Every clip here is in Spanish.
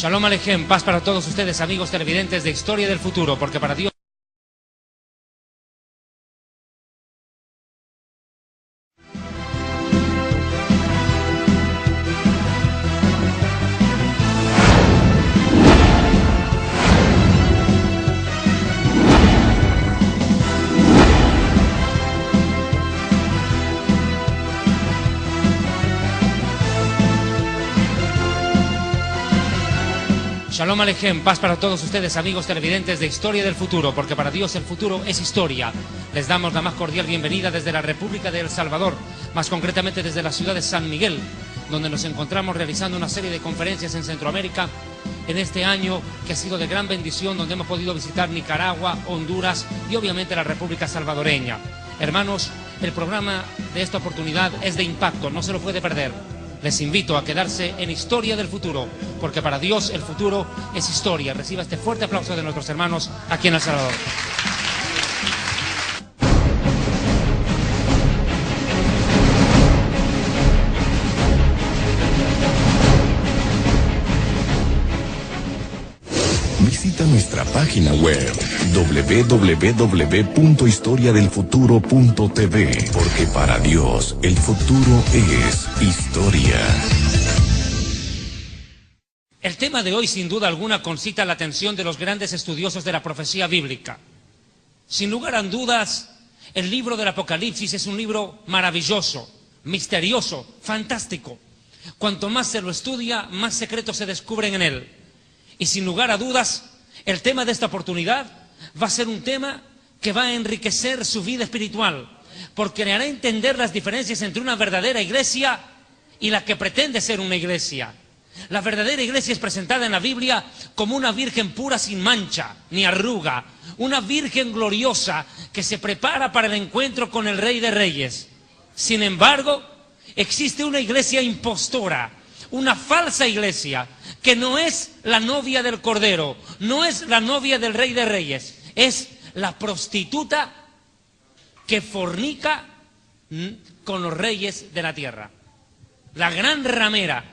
Shalom Alejem, paz para todos ustedes, amigos televidentes de Historia del Futuro, porque para Dios... Shalom Alejem, paz para todos ustedes, amigos televidentes de Historia del Futuro, porque para Dios el futuro es historia. Les damos la más cordial bienvenida desde la República de El Salvador, más concretamente desde la ciudad de San Miguel, donde nos encontramos realizando una serie de conferencias en Centroamérica en este año que ha sido de gran bendición, donde hemos podido visitar Nicaragua, Honduras y obviamente la República Salvadoreña. Hermanos, el programa de esta oportunidad es de impacto, no se lo puede perder. Les invito a quedarse en Historia del Futuro, porque para Dios el futuro es historia. Reciba este fuerte aplauso de nuestros hermanos aquí en El Salvador. Visita nuestra página web www.historiadelfuturo.tv, porque para Dios el futuro es historia. El tema de hoy, sin duda alguna, concita la atención de los grandes estudiosos de la profecía bíblica. Sin lugar a dudas, el libro del Apocalipsis es un libro maravilloso, misterioso, fantástico. Cuanto más se lo estudia, más secretos se descubren en él. Y sin lugar a dudas, el tema de esta oportunidad va a ser un tema que va a enriquecer su vida espiritual, porque le hará entender las diferencias entre una verdadera iglesia y la que pretende ser una iglesia. La verdadera iglesia es presentada en la Biblia como una virgen pura, sin mancha ni arruga, una virgen gloriosa que se prepara para el encuentro con el Rey de Reyes. Sin embargo, existe una iglesia impostora, una falsa iglesia, que no es la novia del Cordero, no es la novia del Rey de Reyes, es la prostituta que fornica con los reyes de la tierra. La gran ramera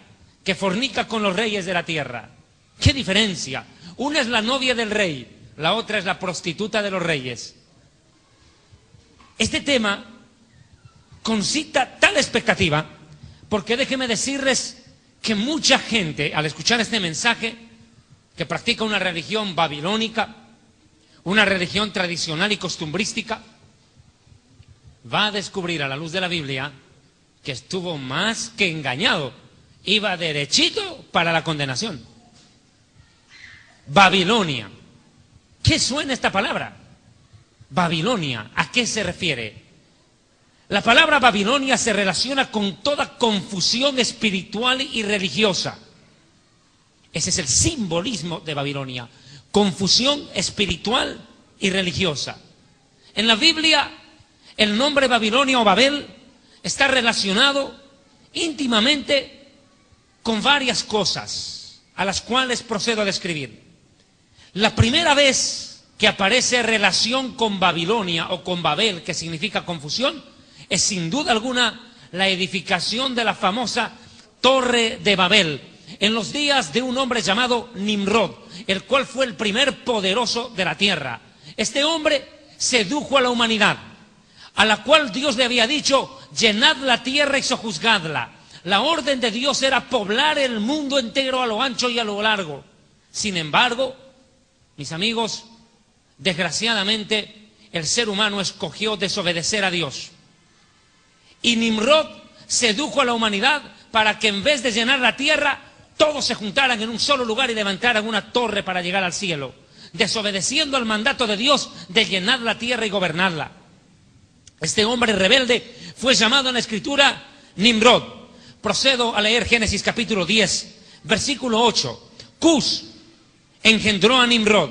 que fornica con los reyes de la tierra. ¿Qué diferencia? Una es la novia del rey, la otra es la prostituta de los reyes. Este tema concita tal expectativa, porque déjenme decirles que mucha gente, al escuchar este mensaje, que practica una religión babilónica, una religión tradicional y costumbrística, va a descubrir a la luz de la Biblia que estuvo más que engañado, iba derechito para la condenación. Babilonia. ¿Qué suena esta palabra? Babilonia, ¿a qué se refiere? La palabra Babilonia se relaciona con toda confusión espiritual y religiosa. Ese es el simbolismo de Babilonia, confusión espiritual y religiosa. En la Biblia, el nombre Babilonia o Babel está relacionado íntimamente con varias cosas, a las cuales procedo a describir. La primera vez que aparece relación con Babilonia o con Babel, que significa confusión, es sin duda alguna la edificación de la famosa Torre de Babel, en los días de un hombre llamado Nimrod, el cual fue el primer poderoso de la tierra. Este hombre sedujo a la humanidad, a la cual Dios le había dicho: llenad la tierra y sojuzgadla. La orden de Dios era poblar el mundo entero a lo ancho y a lo largo. Sin embargo, mis amigos, desgraciadamente el ser humano escogió desobedecer a Dios. Y Nimrod sedujo a la humanidad para que en vez de llenar la tierra, todos se juntaran en un solo lugar y levantaran una torre para llegar al cielo, desobedeciendo al mandato de Dios de llenar la tierra y gobernarla. Este hombre rebelde fue llamado en la Escritura Nimrod. Procedo a leer Génesis capítulo 10, versículo 8. Cus engendró a Nimrod,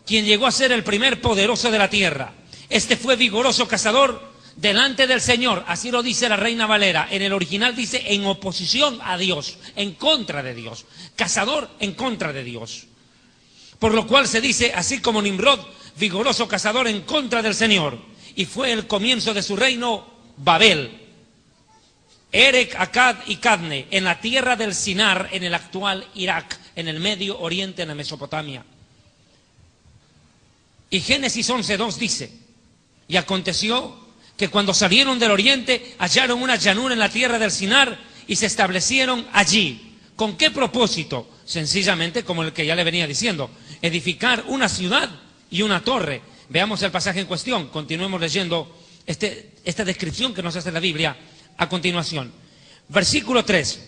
quien llegó a ser el primer poderoso de la tierra. Este fue vigoroso cazador delante del Señor, así lo dice la Reina Valera. En el original dice en oposición a Dios, en contra de Dios. Cazador en contra de Dios. Por lo cual se dice, así como Nimrod, vigoroso cazador en contra del Señor. Y fue el comienzo de su reino Babel. Erec, Akkad y Cadne, en la tierra del Sinar, en el actual Irak. en el Medio Oriente, en la Mesopotamia. Y Génesis 11:2 dice: y aconteció que cuando salieron del oriente hallaron una llanura en la tierra del Sinar y se establecieron allí. ¿Con qué propósito? Sencillamente, como el que ya le venía diciendo, edificar una ciudad y una torre. Veamos el pasaje en cuestión, continuemos leyendo esta descripción que nos hace la Biblia a continuación. Versículo 3.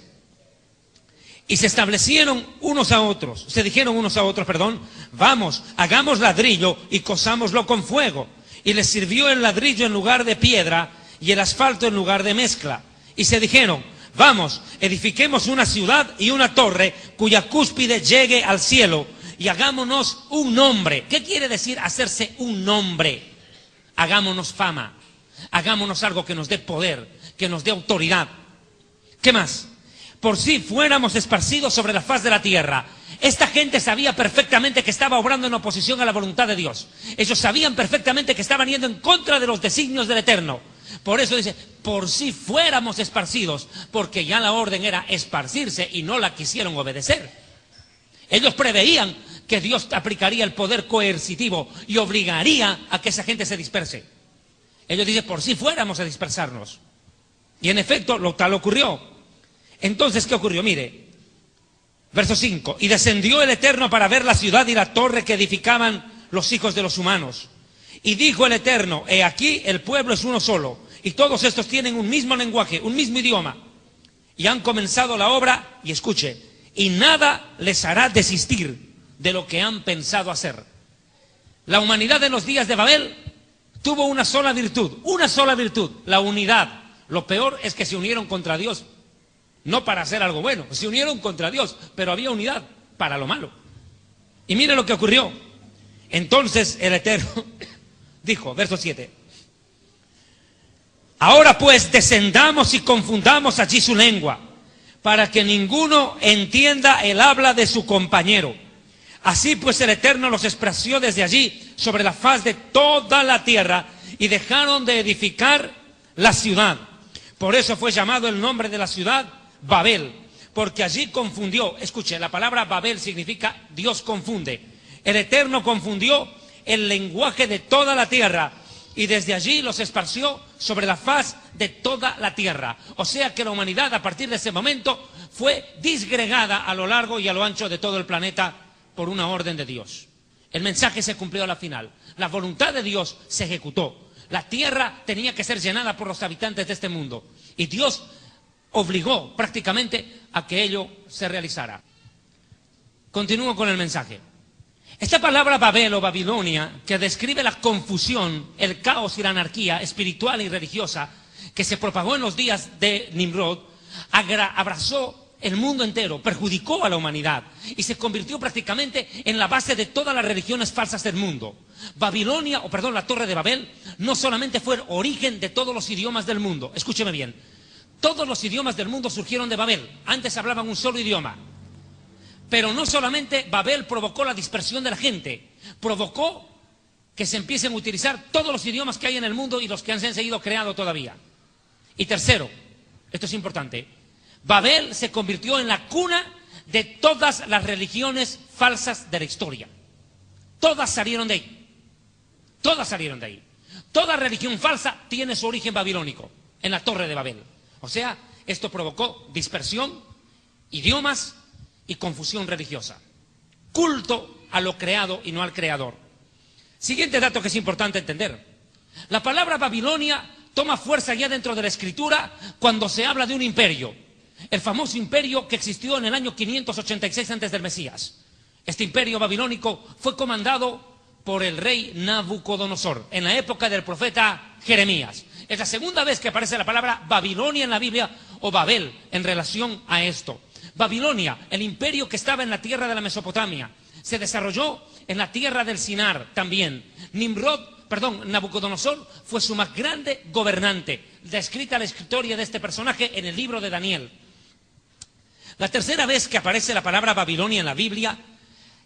Y se establecieron unos a otros, se dijeron unos a otros, vamos, hagamos ladrillo y cozámoslo con fuego. Y les sirvió el ladrillo en lugar de piedra y el asfalto en lugar de mezcla. Y se dijeron: vamos, edifiquemos una ciudad y una torre cuya cúspide llegue al cielo y hagámonos un nombre. ¿Qué quiere decir hacerse un nombre? Hagámonos fama, hagámonos algo que nos dé poder, que nos dé autoridad. ¿Qué más? Por si fuéramos esparcidos sobre la faz de la tierra. Esta gente sabía perfectamente que estaba obrando en oposición a la voluntad de Dios. Ellos sabían perfectamente que estaban yendo en contra de los designios del Eterno. Por eso dice, por si fuéramos esparcidos, porque ya la orden era esparcirse y no la quisieron obedecer. Ellos preveían que Dios aplicaría el poder coercitivo y obligaría a que esa gente se disperse. Ellos dicen, por si fuéramos a dispersarnos. Y en efecto, lo tal ocurrió. Entonces, ¿qué ocurrió? Mire, verso 5. Y descendió el Eterno para ver la ciudad y la torre que edificaban los hijos de los humanos. Y dijo el Eterno: he aquí el pueblo es uno solo, y todos estos tienen un mismo lenguaje, un mismo idioma. Y han comenzado la obra, y escuche, y nada les hará desistir de lo que han pensado hacer. La humanidad en los días de Babel tuvo una sola virtud, la unidad. Lo peor es que se unieron contra Dios. No para hacer algo bueno, se unieron contra Dios, pero había unidad para lo malo. Y mire lo que ocurrió. Entonces el Eterno dijo, verso 7: ahora pues descendamos y confundamos allí su lengua, para que ninguno entienda el habla de su compañero. Así pues el Eterno los esparció desde allí sobre la faz de toda la tierra y dejaron de edificar la ciudad. Por eso fue llamado el nombre de la ciudad Babel, porque allí confundió. Escuche, la palabra Babel significa Dios confunde. El Eterno confundió el lenguaje de toda la tierra y desde allí los esparció sobre la faz de toda la tierra. O sea que la humanidad a partir de ese momento fue disgregada a lo largo y a lo ancho de todo el planeta por una orden de Dios. El mensaje se cumplió a la final. La voluntad de Dios se ejecutó. La tierra tenía que ser llenada por los habitantes de este mundo y Dios obligó prácticamente a que ello se realizara. Continúo con el mensaje. Esta palabra Babel o Babilonia, que describe la confusión, el caos y la anarquía espiritual y religiosa que se propagó en los días de Nimrod, abrazó el mundo entero, perjudicó a la humanidad y se convirtió prácticamente en la base de todas las religiones falsas del mundo. Babilonia, la Torre de Babel, no solamente fue el origen de todos los idiomas del mundo. Escúcheme bien. Todos los idiomas del mundo surgieron de Babel. Antes hablaban un solo idioma. Pero no solamente Babel provocó la dispersión de la gente, provocó que se empiecen a utilizar todos los idiomas que hay en el mundo y los que han seguido creando todavía. Y tercero, esto es importante, Babel se convirtió en la cuna de todas las religiones falsas de la historia. Todas salieron de ahí. Todas salieron de ahí. Toda religión falsa tiene su origen babilónico, en la Torre de Babel. O sea, esto provocó dispersión, idiomas y confusión religiosa. Culto a lo creado y no al creador. Siguiente dato que es importante entender. La palabra Babilonia toma fuerza ya dentro de la Escritura cuando se habla de un imperio. El famoso imperio que existió en el año 586 antes del Mesías. Este imperio babilónico fue comandado por el rey Nabucodonosor en la época del profeta Jeremías. Es la segunda vez que aparece la palabra Babilonia en la Biblia o Babel en relación a esto. Babilonia, el imperio que estaba en la tierra de la Mesopotamia, se desarrolló en la tierra del Sinar también. Nabucodonosor fue su más grande gobernante. Descrita la historia de este personaje en el libro de Daniel. La tercera vez que aparece la palabra Babilonia en la Biblia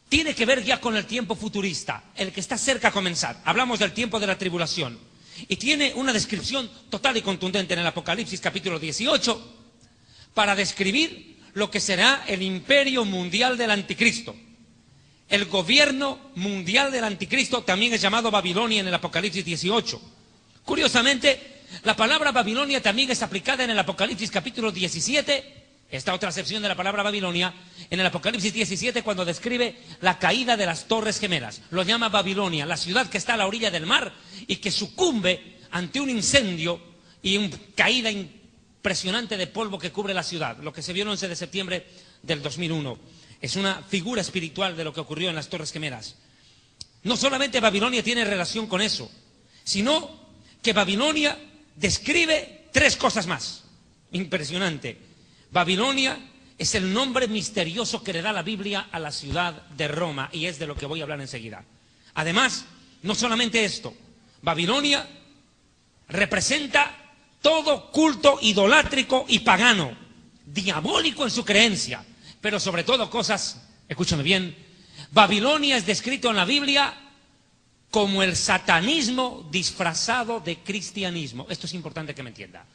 tiene que ver ya con el tiempo futurista, el que está cerca a comenzar. Hablamos del tiempo de la tribulación. Y tiene una descripción total y contundente en el Apocalipsis capítulo 18 para describir lo que será el imperio mundial del anticristo. El gobierno mundial del anticristo también es llamado Babilonia en el Apocalipsis 18. Curiosamente, la palabra Babilonia también es aplicada en el Apocalipsis capítulo 17, esta otra acepción de la palabra Babilonia, en el Apocalipsis 17 cuando describe la caída de las Torres Gemelas. Lo llama Babilonia, la ciudad que está a la orilla del mar y que sucumbe ante un incendio y una caída impresionante de polvo que cubre la ciudad, lo que se vio el 11 de septiembre del 2001. Es una figura espiritual de lo que ocurrió en las Torres Gemelas. No solamente Babilonia tiene relación con eso, sino que Babilonia describe tres cosas más. Impresionante. Babilonia es el nombre misterioso que le da la Biblia a la ciudad de Roma, y es de lo que voy a hablar enseguida. Además, no solamente esto, Babilonia representa todo culto idolátrico y pagano, diabólico en su creencia, pero sobre todo cosas, escúchame bien, Babilonia es descrito en la Biblia como el satanismo disfrazado de cristianismo. Esto es importante que me entienda.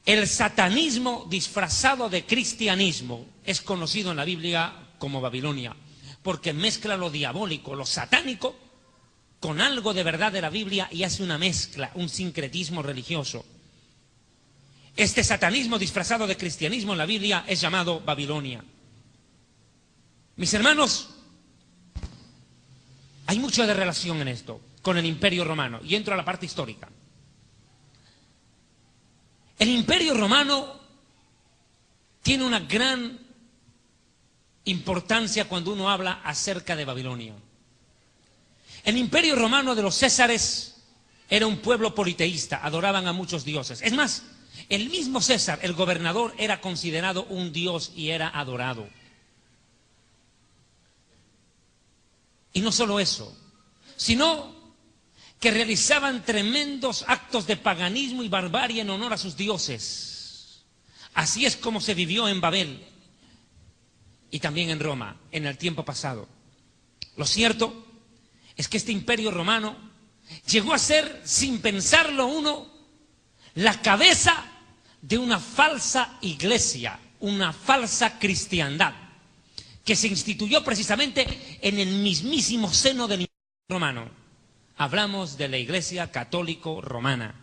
El satanismo disfrazado de cristianismo es conocido en la Biblia como Babilonia, porque mezcla lo diabólico, lo satánico, con algo de verdad de la Biblia y hace una mezcla, un sincretismo religioso. Este satanismo disfrazado de cristianismo en la Biblia es llamado Babilonia. Mis hermanos, hay mucho de relación en esto con el Imperio Romano, y entro a la parte histórica. El Imperio Romano tiene una gran importancia cuando uno habla acerca de Babilonia. El Imperio Romano de los Césares era un pueblo politeísta, adoraban a muchos dioses. Es más, el mismo César, el gobernador, era considerado un dios y era adorado. Y no solo eso, sino que realizaban tremendos actos de paganismo y barbarie en honor a sus dioses. Así es como se vivió en Babel y también en Roma en el tiempo pasado. Lo cierto es que este Imperio Romano llegó a ser, sin pensarlo uno, la cabeza de una falsa iglesia, una falsa cristiandad, que se instituyó precisamente en el mismísimo seno del Imperio Romano. Hablamos de la Iglesia Católico Romana,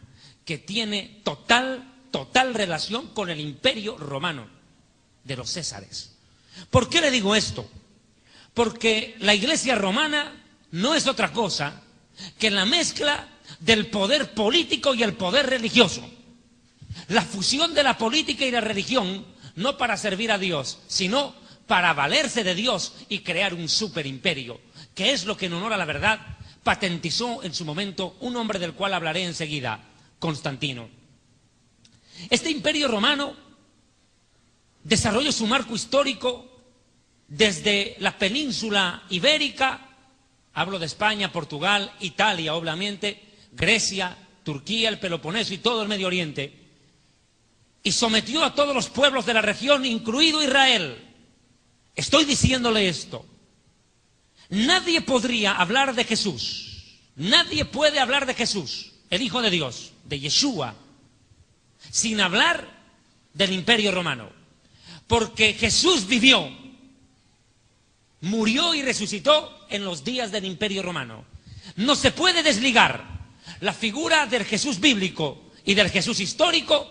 que tiene total relación con el Imperio Romano de los Césares. ¿Por qué le digo esto? Porque la Iglesia Romana no es otra cosa que la mezcla del poder político y el poder religioso. La fusión de la política y la religión, no para servir a Dios, sino para valerse de Dios y crear un superimperio, que es lo que en honor a la verdad patentizó en su momento un hombre del cual hablaré enseguida, Constantino. Este Imperio Romano desarrolló su marco histórico desde la península ibérica, hablo de España, Portugal, Italia, obviamente, Grecia, Turquía, el Peloponeso y todo el Medio Oriente, y sometió a todos los pueblos de la región, incluido Israel. Estoy diciéndole esto. Nadie podría hablar de Jesús, nadie puede hablar de Jesús, el Hijo de Dios, de Yeshua, sin hablar del Imperio Romano. Porque Jesús vivió, murió y resucitó en los días del Imperio Romano. No se puede desligar la figura del Jesús bíblico y del Jesús histórico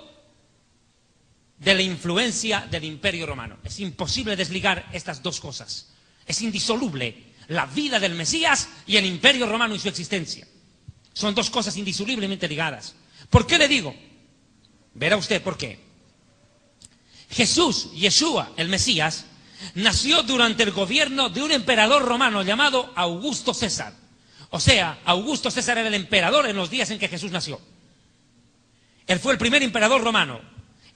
de la influencia del Imperio Romano. Es imposible desligar estas dos cosas. Es indisoluble la vida del Mesías y el Imperio Romano y su existencia. Son dos cosas indisolublemente ligadas. ¿Por qué le digo? Verá usted por qué. Jesús, Yeshua, el Mesías, nació durante el gobierno de un emperador romano llamado Augusto César. O sea, Augusto César era el emperador en los días en que Jesús nació. Él fue el primer emperador romano.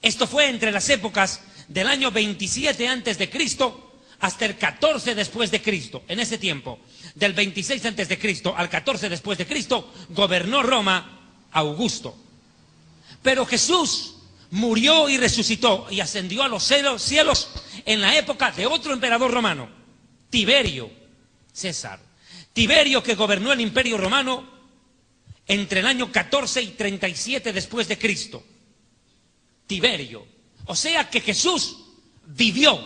Esto fue entre las épocas del año 27 antes de Cristo hasta el 14 después de Cristo. En ese tiempo, del 26 antes de Cristo al 14 después de Cristo, gobernó Roma Augusto. Pero Jesús murió y resucitó y ascendió a los cielos en la época de otro emperador romano, Tiberio César. Tiberio, que gobernó el Imperio Romano entre el año 14 y 37 después de Cristo. Tiberio. O sea que Jesús vivió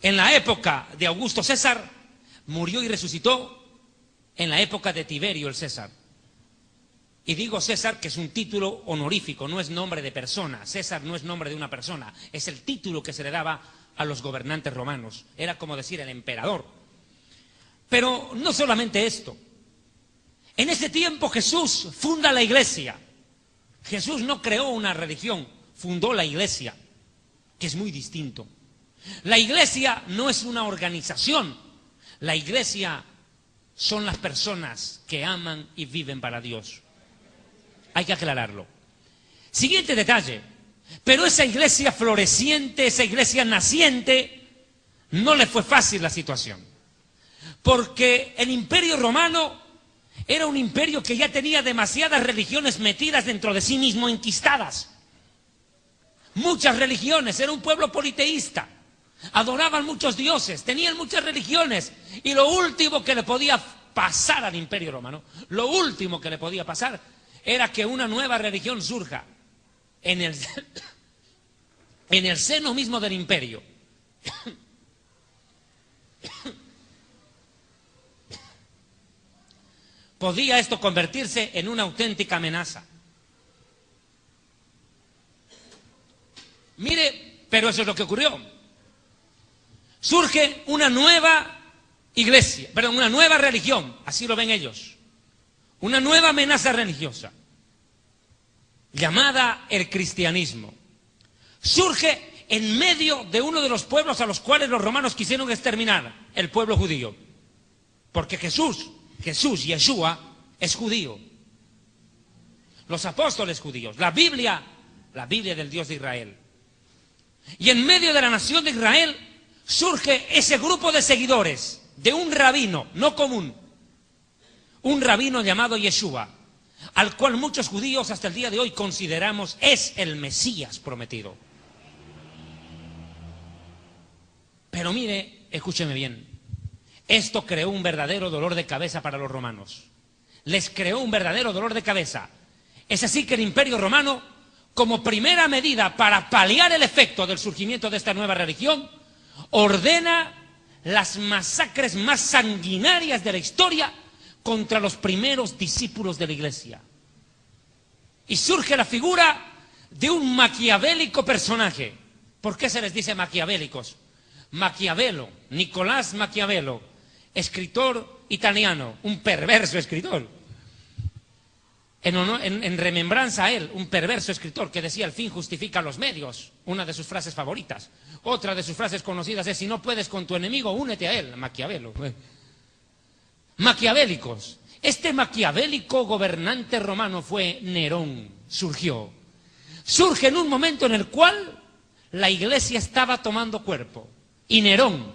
en la época de Augusto César, murió y resucitó en la época de Tiberio el César. Y digo César, que es un título honorífico, no es nombre de persona. César no es nombre de una persona, es el título que se le daba a los gobernantes romanos. Era como decir el emperador. Pero no solamente esto. En ese tiempo Jesús funda la iglesia. Jesús no creó una religión, fundó la iglesia, que es muy distinto. La iglesia no es una organización. La iglesia son las personas que aman y viven para Dios. Hay que aclararlo. Siguiente detalle. Pero esa iglesia floreciente, esa iglesia naciente, no le fue fácil la situación. Porque el Imperio Romano era un imperio que ya tenía demasiadas religiones metidas dentro de sí mismo, enquistadas. Muchas religiones, era un pueblo politeísta. Adoraban muchos dioses, tenían muchas religiones. Y lo último que le podía pasar al Imperio Romano, lo último que le podía pasar, era que una nueva religión surja en el seno mismo del imperio. Podía esto convertirse en una auténtica amenaza. Mire, pero eso es lo que ocurrió. Surge una nueva iglesia, perdón, una nueva religión, así lo ven ellos. Una nueva amenaza religiosa, llamada el cristianismo. Surge en medio de uno de los pueblos a los cuales los romanos quisieron exterminar, el pueblo judío. Porque Jesús, Yeshua, es judío. Los apóstoles judíos, la Biblia del Dios de Israel. Y en medio de la nación de Israel surge ese grupo de seguidores de un rabino, no común, un rabino llamado Yeshua, al cual muchos judíos hasta el día de hoy consideramos es el Mesías prometido. Pero mire, escúcheme bien, esto creó un verdadero dolor de cabeza para los romanos. Les creó un verdadero dolor de cabeza. Es así que el Imperio Romano, como primera medida para paliar el efecto del surgimiento de esta nueva religión, ordena las masacres más sanguinarias de la historia contra los primeros discípulos de la iglesia. Y surge la figura de un maquiavélico personaje. ¿Por qué se les dice maquiavélicos? Maquiavelo, Nicolás Maquiavelo, escritor italiano, un perverso escritor. En remembranza a él, un perverso escritor que decía: el fin justifica los medios, una de sus frases favoritas. Otra de sus frases conocidas es: si no puedes con tu enemigo, únete a él. Maquiavelo. Maquiavélicos. Este maquiavélico gobernante romano fue Nerón. Surge en un momento en el cual la iglesia estaba tomando cuerpo. Y Nerón,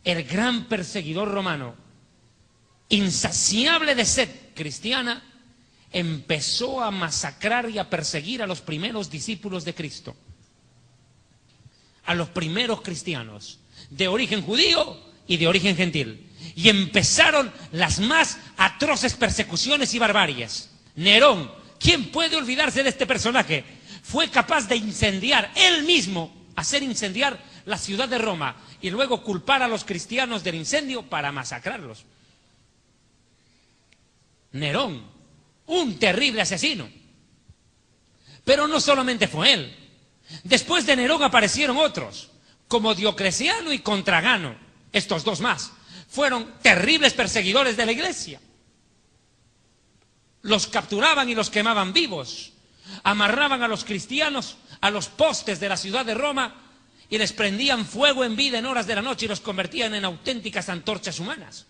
el gran perseguidor romano, insaciable de sed cristiana, empezó a masacrar y a perseguir a los primeros discípulos de Cristo, a los primeros cristianos, de origen judío y de origen gentil. Y empezaron las más atroces persecuciones y barbaries. Nerón, ¿quién puede olvidarse de este personaje? Fue capaz de incendiar, él mismo, hacer incendiar la ciudad de Roma y luego culpar a los cristianos del incendio para masacrarlos. Nerón, un terrible asesino. Pero no solamente fue él. Después de Nerón aparecieron otros, como Diocleciano y Contragano. Estos dos más fueron terribles perseguidores de la iglesia. Los capturaban y los quemaban vivos. Amarraban a los cristianos a los postes de la ciudad de Roma y les prendían fuego en vida en horas de la noche y los convertían en auténticas antorchas humanas.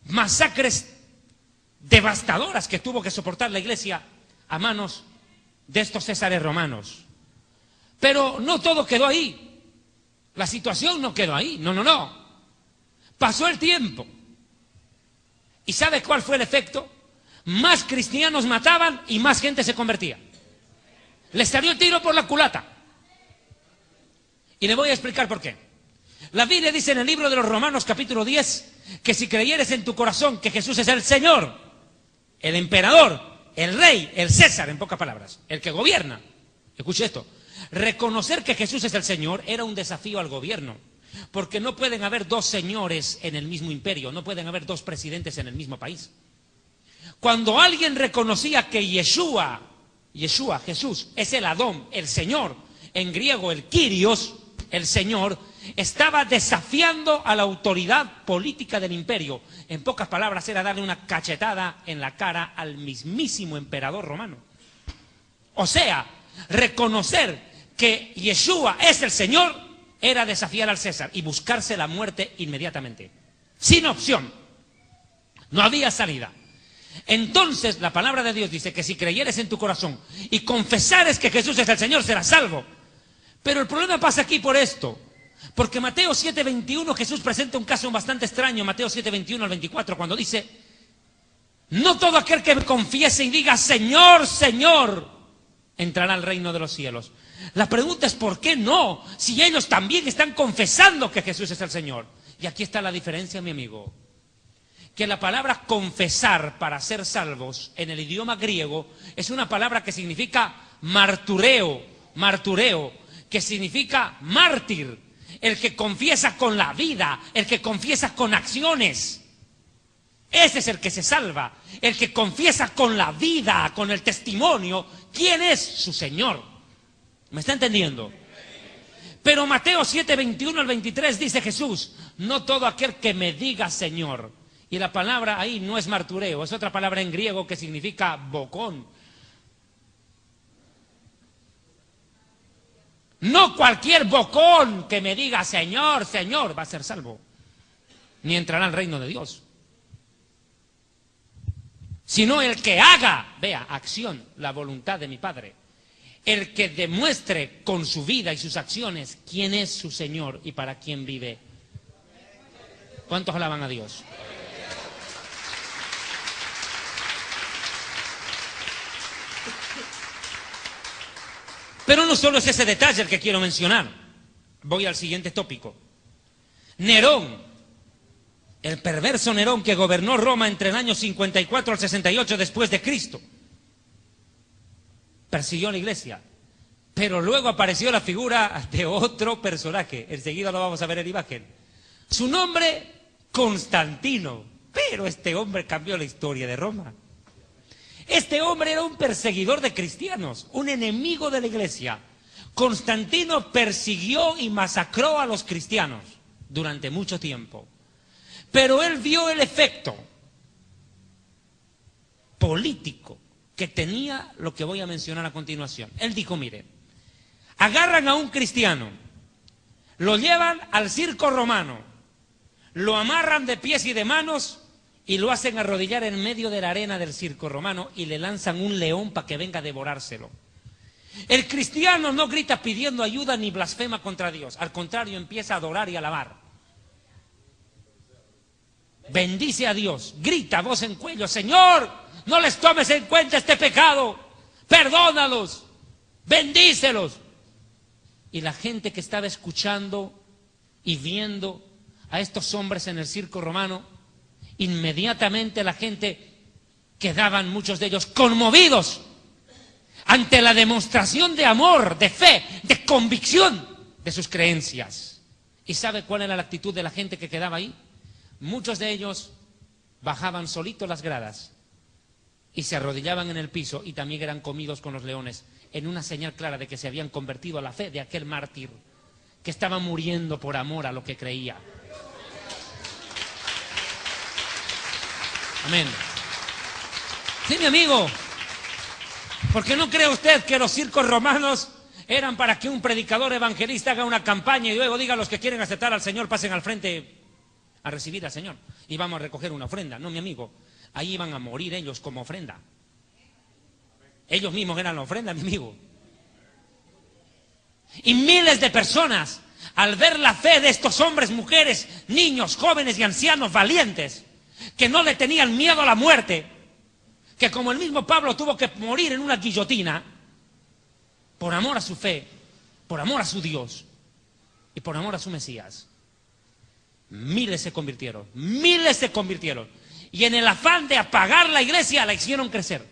Masacres devastadoras que tuvo que soportar la iglesia a manos de estos césares romanos. Pero no todo quedó ahí. La situación no quedó ahí. No. Pasó el tiempo. ¿Y sabe cuál fue el efecto? Más cristianos mataban y más gente se convertía. Les salió el tiro por la culata. Y le voy a explicar por qué. La Biblia dice en el libro de los Romanos capítulo 10 que si creyeres en tu corazón que Jesús es el Señor, el emperador, el rey, el César, en pocas palabras, el que gobierna, escuche esto, Reconocer que Jesús es el Señor era un desafío al gobierno, porque no pueden haber dos señores en el mismo imperio, no pueden haber dos presidentes en el mismo país. Cuando alguien reconocía que Yeshua, Jesús, es el Adón, el Señor, en griego el Kyrios, el Señor, estaba desafiando a la autoridad política del imperio. En pocas palabras, era darle una cachetada en la cara al mismísimo emperador romano. O sea, reconocer que Yeshua es el Señor era desafiar al César y buscarse la muerte inmediatamente. Sin opción. No había salida. Entonces la palabra de Dios dice que si creyeres en tu corazón y confesares que Jesús es el Señor, serás salvo. Pero el problema pasa aquí por esto. Porque Mateo 7:21, Jesús presenta un caso bastante extraño, Mateo 7:21 al 24, cuando dice: no todo aquel que me confiese y diga Señor, Señor, entrará al reino de los cielos. La pregunta es ¿por qué no? Si ellos también están confesando que Jesús es el Señor. Y aquí está la diferencia, mi amigo. Que la palabra confesar para ser salvos en el idioma griego es una palabra que significa martureo, que significa mártir, el que confiesa con la vida, el que confiesa con acciones. Ese es el que se salva, el que confiesa con la vida, con el testimonio, quién es su Señor. ¿Me está entendiendo? Pero Mateo 7:21 al 23 dice Jesús: no todo aquel que me diga Señor. Y la palabra ahí no es martureo, es otra palabra en griego que significa bocón. No cualquier bocón que me diga Señor, Señor, va a ser salvo, ni entrará al reino de Dios. Sino el que haga, vea, acción, la voluntad de mi Padre. El que demuestre con su vida y sus acciones quién es su Señor y para quién vive. ¿Cuántos alaban a Dios? Pero no solo es ese detalle el que quiero mencionar. Voy al siguiente tópico. Nerón, el perverso Nerón que gobernó Roma entre el año 54 al 68 después de Cristo, persiguió a la iglesia. Pero luego apareció la figura de otro personaje. Enseguida lo vamos a ver en imagen. Su nombre, Constantino. Pero este hombre cambió la historia de Roma. Este hombre era un perseguidor de cristianos, un enemigo de la iglesia. Constantino persiguió y masacró a los cristianos durante mucho tiempo. Pero él vio el efecto político que tenía lo que voy a mencionar a continuación. Él dijo, mire, agarran a un cristiano, lo llevan al circo romano, lo amarran de pies y de manos y lo hacen arrodillar en medio de la arena del circo romano y le lanzan un león para que venga a devorárselo. El cristiano no grita pidiendo ayuda ni blasfema contra Dios, al contrario, empieza a adorar y alabar. Bendice a Dios, grita a voz en cuello, Señor, no les tomes en cuenta este pecado, perdónalos, bendícelos. Y la gente que estaba escuchando y viendo a estos hombres en el circo romano, inmediatamente la gente quedaban, muchos de ellos, conmovidos ante la demostración de amor, de fe, de convicción de sus creencias. ¿Y sabe cuál era la actitud de la gente que quedaba ahí? Muchos de ellos bajaban solitos las gradas y se arrodillaban en el piso y también eran comidos con los leones, en una señal clara de que se habían convertido a la fe de aquel mártir que estaba muriendo por amor a lo que creía. Amén. Sí, mi amigo, ¿por qué no cree usted que los circos romanos eran para que un predicador evangelista haga una campaña y luego diga a los que quieren aceptar al Señor pasen al frente a recibir al Señor y vamos a recoger una ofrenda? No, mi amigo, ahí iban a morir ellos como ofrenda. Ellos mismos eran la ofrenda, mi amigo. Y miles de personas, al ver la fe de estos hombres, mujeres, niños, jóvenes y ancianos valientes, que no le tenían miedo a la muerte, que como el mismo Pablo tuvo que morir en una guillotina, por amor a su fe, por amor a su Dios y por amor a su Mesías, miles se convirtieron, y en el afán de apagar la iglesia la hicieron crecer.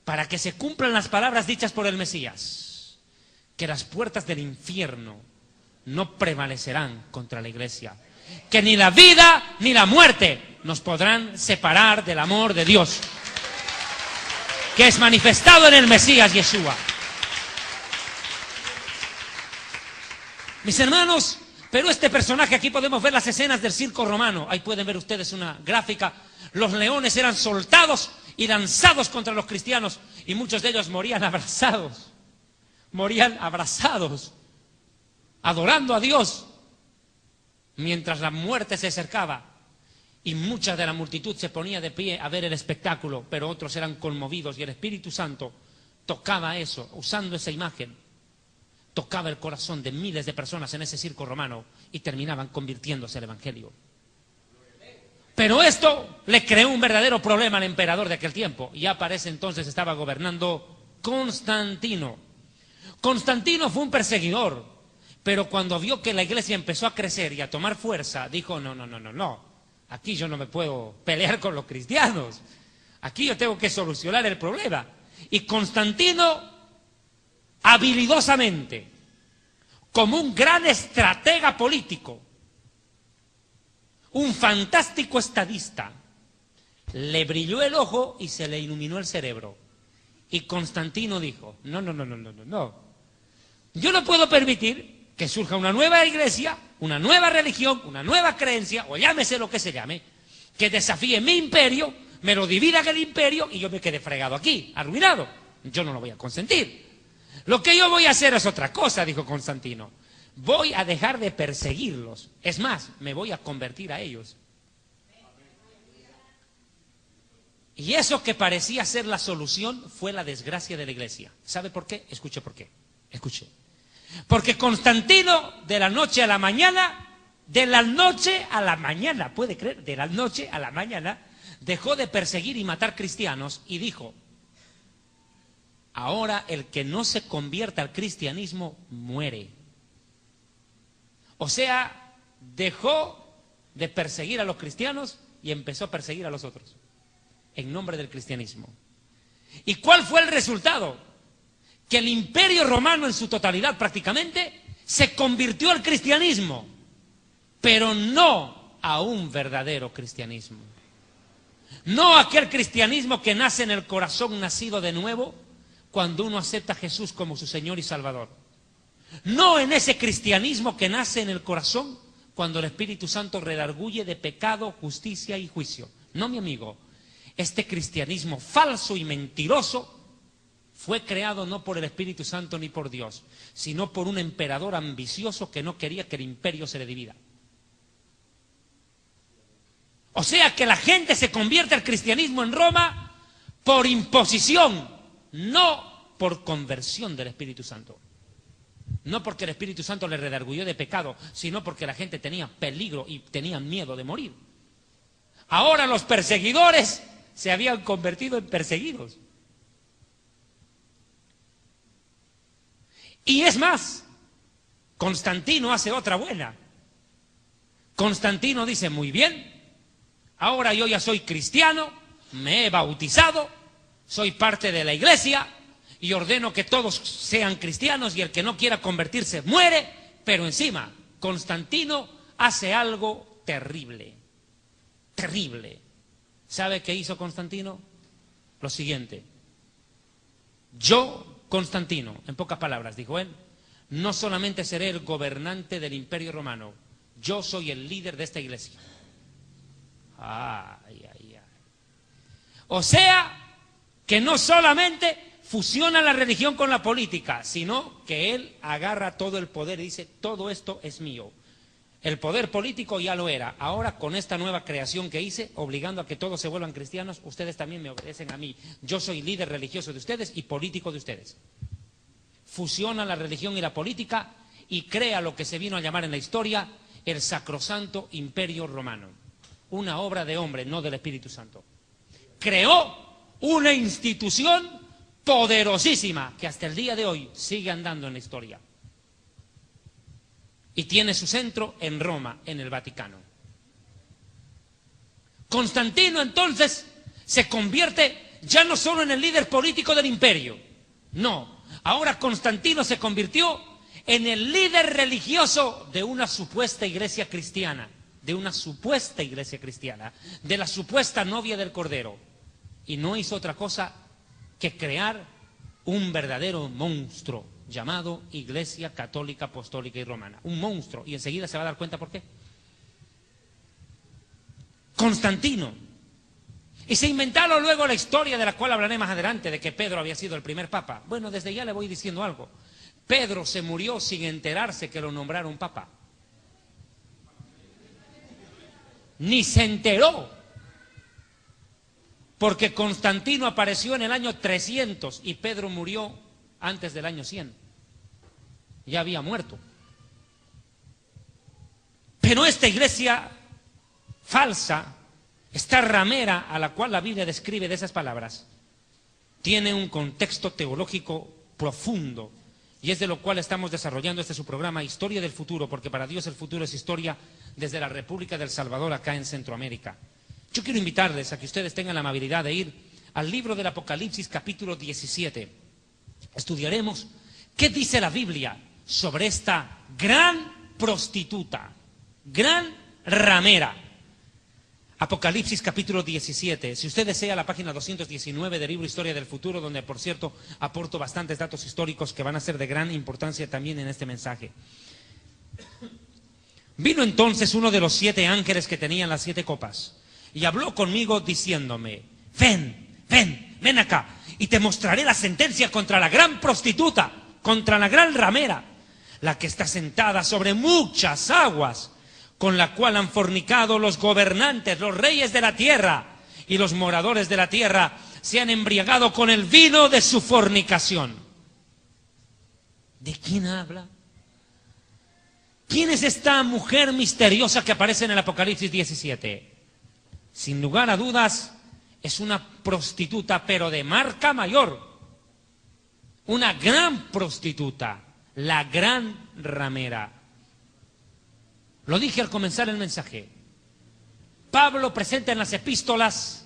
para que se cumplan las palabras dichas por el Mesías, que las puertas del infierno no prevalecerán contra la iglesia, que ni la vida ni la muerte nos podrán separar del amor de Dios, que es manifestado en el Mesías Yeshua. Mis hermanos, pero este personaje, aquí podemos ver las escenas del circo romano, ahí pueden ver ustedes una gráfica. Los leones eran soltados y lanzados contra los cristianos, y muchos de ellos morían abrazados, adorando a Dios, mientras la muerte se acercaba, y mucha de la multitud se ponía de pie a ver el espectáculo, pero otros eran conmovidos, y el Espíritu Santo tocaba eso, usando esa imagen, tocaba el corazón de miles de personas en ese circo romano, y terminaban convirtiéndose al Evangelio. Pero esto le creó un verdadero problema al emperador de aquel tiempo. Ya para ese entonces estaba gobernando Constantino. Constantino fue un perseguidor, pero cuando vio que la iglesia empezó a crecer y a tomar fuerza, dijo, no, aquí yo no me puedo pelear con los cristianos. Aquí yo tengo que solucionar el problema. Y Constantino, habilidosamente, como un gran estratega político, un fantástico estadista, le brilló el ojo y se le iluminó el cerebro. Y Constantino dijo, no. Yo no puedo permitir que surja una nueva iglesia, una nueva religión, una nueva creencia, o llámese lo que se llame, que desafíe mi imperio, me lo divida en el imperio y yo me quedé fregado aquí, arruinado. Yo no lo voy a consentir. Lo que yo voy a hacer es otra cosa, dijo Constantino. Voy a dejar de perseguirlos. Es más, me voy a convertir a ellos. Y eso que parecía ser la solución fue la desgracia de la iglesia. ¿Sabe por qué? Escuche por qué. Escuche. Porque Constantino, de la noche a la mañana, ¿puede creer? De la noche a la mañana, dejó de perseguir y matar cristianos y dijo, ahora el que no se convierta al cristianismo muere. O sea, dejó de perseguir a los cristianos y empezó a perseguir a los otros, en nombre del cristianismo. ¿Y cuál fue el resultado? Que el imperio romano en su totalidad prácticamente se convirtió al cristianismo, pero no a un verdadero cristianismo. No aquel cristianismo que nace en el corazón nacido de nuevo cuando uno acepta a Jesús como su Señor y Salvador. No en ese cristianismo que nace en el corazón cuando el Espíritu Santo redarguye de pecado, justicia y juicio. No, mi amigo, este cristianismo falso y mentiroso fue creado no por el Espíritu Santo ni por Dios, sino por un emperador ambicioso que no quería que el imperio se le divida. O sea que la gente se convierte al cristianismo en Roma por imposición, no por conversión del Espíritu Santo. No porque el Espíritu Santo le redarguyó de pecado, sino porque la gente tenía peligro y tenían miedo de morir. Ahora los perseguidores se habían convertido en perseguidos. Y es más, Constantino hace otra buena. Constantino dice, muy bien, ahora yo ya soy cristiano, me he bautizado, soy parte de la iglesia, y ordeno que todos sean cristianos y el que no quiera convertirse muere, pero encima Constantino hace algo terrible, terrible. ¿Sabe qué hizo Constantino? Lo siguiente. Yo, Constantino, en pocas palabras, dijo él, no solamente seré el gobernante del Imperio Romano, yo soy el líder de esta iglesia. Ay. O sea, que no solamente fusiona la religión con la política, sino que él agarra todo el poder y dice, todo esto es mío. El poder político ya lo era, ahora con esta nueva creación que hice, obligando a que todos se vuelvan cristianos, ustedes también me obedecen a mí. Yo soy líder religioso de ustedes y político de ustedes. Fusiona la religión y la política y crea lo que se vino a llamar en la historia el Sacrosanto Imperio Romano. Una obra de hombre, no del Espíritu Santo. Creó una institución poderosísima que hasta el día de hoy sigue andando en la historia y tiene su centro en Roma, en el Vaticano. Constantino entonces se convierte ya no solo en el líder político del imperio, no, ahora Constantino se convirtió en el líder religioso de una supuesta iglesia cristiana, de la supuesta novia del Cordero. Y no hizo otra cosa que crear un verdadero monstruo llamado Iglesia Católica, Apostólica y Romana. Un monstruo, y enseguida se va a dar cuenta por qué. Constantino. Y se inventaron luego la historia de la cual hablaré más adelante, de que Pedro había sido el primer papa. Bueno, desde ya le voy diciendo algo. Pedro se murió sin enterarse que lo nombraron papa. Ni se enteró. Porque Constantino apareció en el año 300 y Pedro murió antes del año 100. Ya había muerto. Pero esta iglesia falsa, esta ramera a la cual la Biblia describe de esas palabras, tiene un contexto teológico profundo, y es de lo cual estamos desarrollando su programa Historia del Futuro, porque para Dios el futuro es historia desde la República del Salvador acá en Centroamérica. Yo quiero invitarles a que ustedes tengan la amabilidad de ir al libro del Apocalipsis capítulo 17. Estudiaremos qué dice la Biblia sobre esta gran prostituta, gran ramera. Apocalipsis capítulo 17. Si usted desea, la página 219 del libro Historia del Futuro, donde por cierto aporto bastantes datos históricos que van a ser de gran importancia también en este mensaje. Vino entonces uno de los 7 ángeles que tenían las 7 copas y habló conmigo diciéndome: ven acá y te mostraré la sentencia contra la gran prostituta, contra la gran ramera, la que está sentada sobre muchas aguas, con la cual han fornicado los gobernantes, los reyes de la tierra, y los moradores de la tierra se han embriagado con el vino de su fornicación. ¿De quién habla? ¿Quién es esta mujer misteriosa que aparece en el Apocalipsis 17? Sin lugar a dudas, es una prostituta, pero de marca mayor. Una gran prostituta, la gran ramera. Lo dije al comenzar el mensaje. Pablo presenta en las epístolas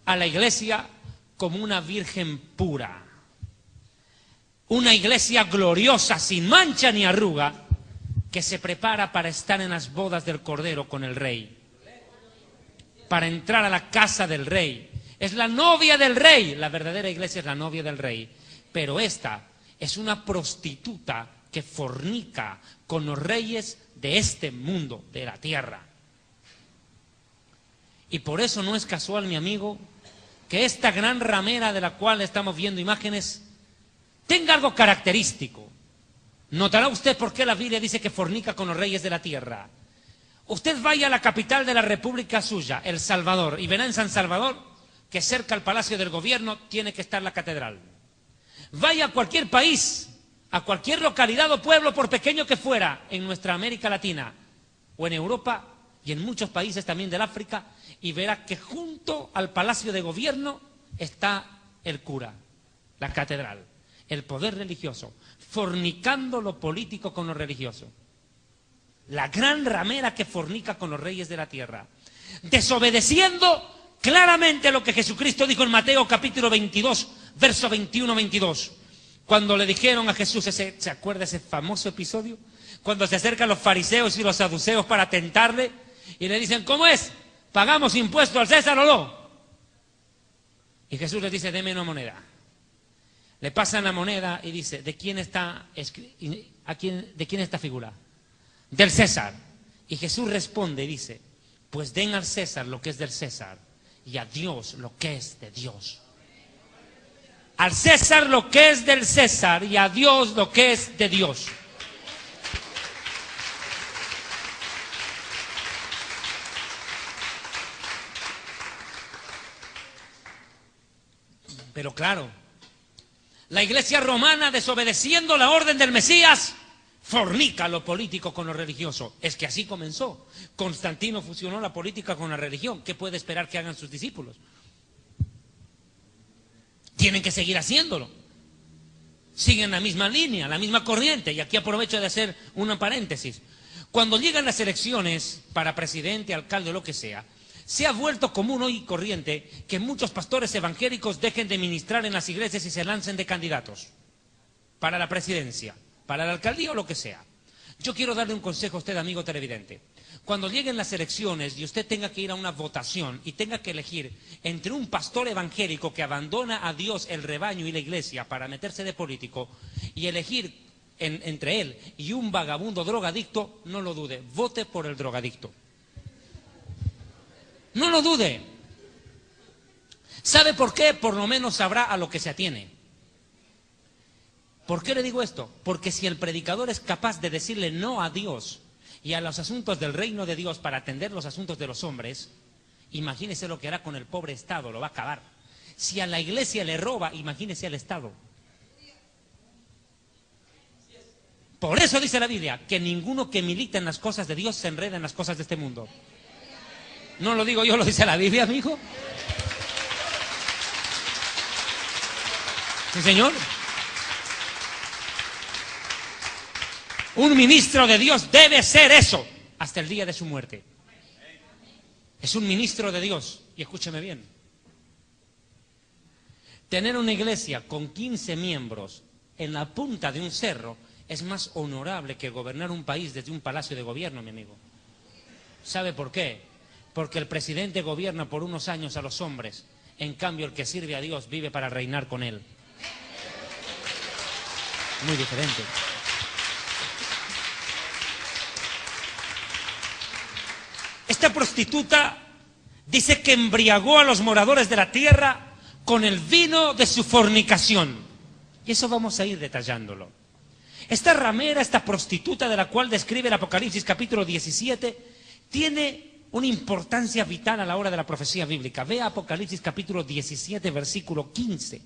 a la iglesia como una virgen pura. Una iglesia gloriosa, sin mancha ni arruga, que se prepara para estar en las bodas del Cordero con el Rey. Para entrar a la casa del Rey. Es la novia del Rey. La verdadera iglesia es la novia del Rey. Pero esta es una prostituta que fornica con los reyes de este mundo, de la tierra. Y por eso no es casual, mi amigo, que esta gran ramera de la cual estamos viendo imágenes tenga algo característico. Notará usted por qué la Biblia dice que fornica con los reyes de la tierra. Usted vaya a la capital de la república suya, El Salvador, y verá en San Salvador que cerca al Palacio del Gobierno tiene que estar la catedral. Vaya a cualquier país, a cualquier localidad o pueblo, por pequeño que fuera, en nuestra América Latina o en Europa y en muchos países también del África, y verá que junto al Palacio de Gobierno está el cura, la catedral, el poder religioso, fornicando lo político con lo religioso. La gran ramera que fornica con los reyes de la tierra, desobedeciendo claramente lo que Jesucristo dijo en Mateo capítulo 22, verso 21-22. Cuando le dijeron a Jesús, ¿se acuerda ese famoso episodio? Cuando se acercan los fariseos y los saduceos para tentarle y le dicen: ¿cómo es? ¿Pagamos impuesto al César o no? Y Jesús les dice: deme una moneda. Le pasan la moneda y dice: ¿de quién está figura? Del César. Y Jesús responde y dice: pues den al César lo que es del César y a Dios lo que es de Dios. Al César lo que es del César y a Dios lo que es de Dios. Pero claro, la iglesia romana, desobedeciendo la orden del Mesías, fornica lo político con lo religioso. Es que así comenzó. Constantino fusionó la política con la religión. ¿Qué puede esperar que hagan sus discípulos? Tienen que seguir haciéndolo. Siguen la misma línea, la misma corriente. Y aquí aprovecho de hacer una paréntesis. Cuando llegan las elecciones para presidente, alcalde o lo que sea, Se ha vuelto común hoy y corriente que muchos pastores evangélicos dejen de ministrar en las iglesias y se lancen de candidatos para la presidencia, para la alcaldía o lo que sea. Yo quiero darle un consejo a usted, amigo televidente. Cuando lleguen las elecciones y usted tenga que ir a una votación y tenga que elegir entre un pastor evangélico que abandona a Dios, el rebaño y la iglesia para meterse de político y elegir entre él y un vagabundo drogadicto, no lo dude, vote por el drogadicto. No lo dude. ¿Sabe por qué? Por lo menos sabrá a lo que se atiene. ¿Por qué le digo esto? Porque si el predicador es capaz de decirle no a Dios y a los asuntos del reino de Dios para atender los asuntos de los hombres, imagínese lo que hará con el pobre Estado, lo va a acabar. Si a la iglesia le roba, imagínese al Estado. Por eso dice la Biblia, que ninguno que milita en las cosas de Dios se enreda en las cosas de este mundo. No lo digo yo, lo dice la Biblia, amigo. Sí, señor. Un ministro de Dios debe ser eso hasta el día de su muerte. Es un ministro de Dios. Y escúcheme bien. Tener una iglesia con 15 miembros en la punta de un cerro es más honorable que gobernar un país desde un palacio de gobierno, mi amigo. ¿Sabe por qué? Porque el presidente gobierna por unos años a los hombres. En cambio, el que sirve a Dios vive para reinar con él. Muy diferente. Esta prostituta dice que embriagó a los moradores de la tierra con el vino de su fornicación. Y eso vamos a ir detallándolo. Esta ramera, esta prostituta de la cual describe el Apocalipsis capítulo 17, tiene una importancia vital a la hora de la profecía bíblica. Vea Apocalipsis capítulo 17, versículo 15.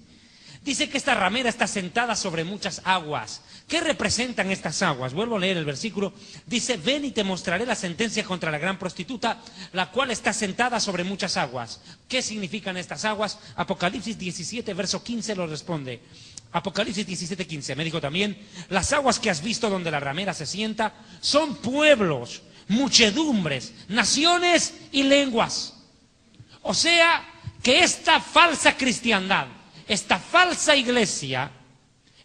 Dice que esta ramera está sentada sobre muchas aguas. ¿Qué representan estas aguas? Vuelvo a leer el versículo. Dice, ven y te mostraré la sentencia contra la gran prostituta, la cual está sentada sobre muchas aguas. ¿Qué significan estas aguas? Apocalipsis 17, verso 15 lo responde. Apocalipsis 17, 15. Me dijo también, las aguas que has visto donde la ramera se sienta son pueblos, muchedumbres, naciones y lenguas. O sea, que esta falsa cristiandad, esta falsa iglesia,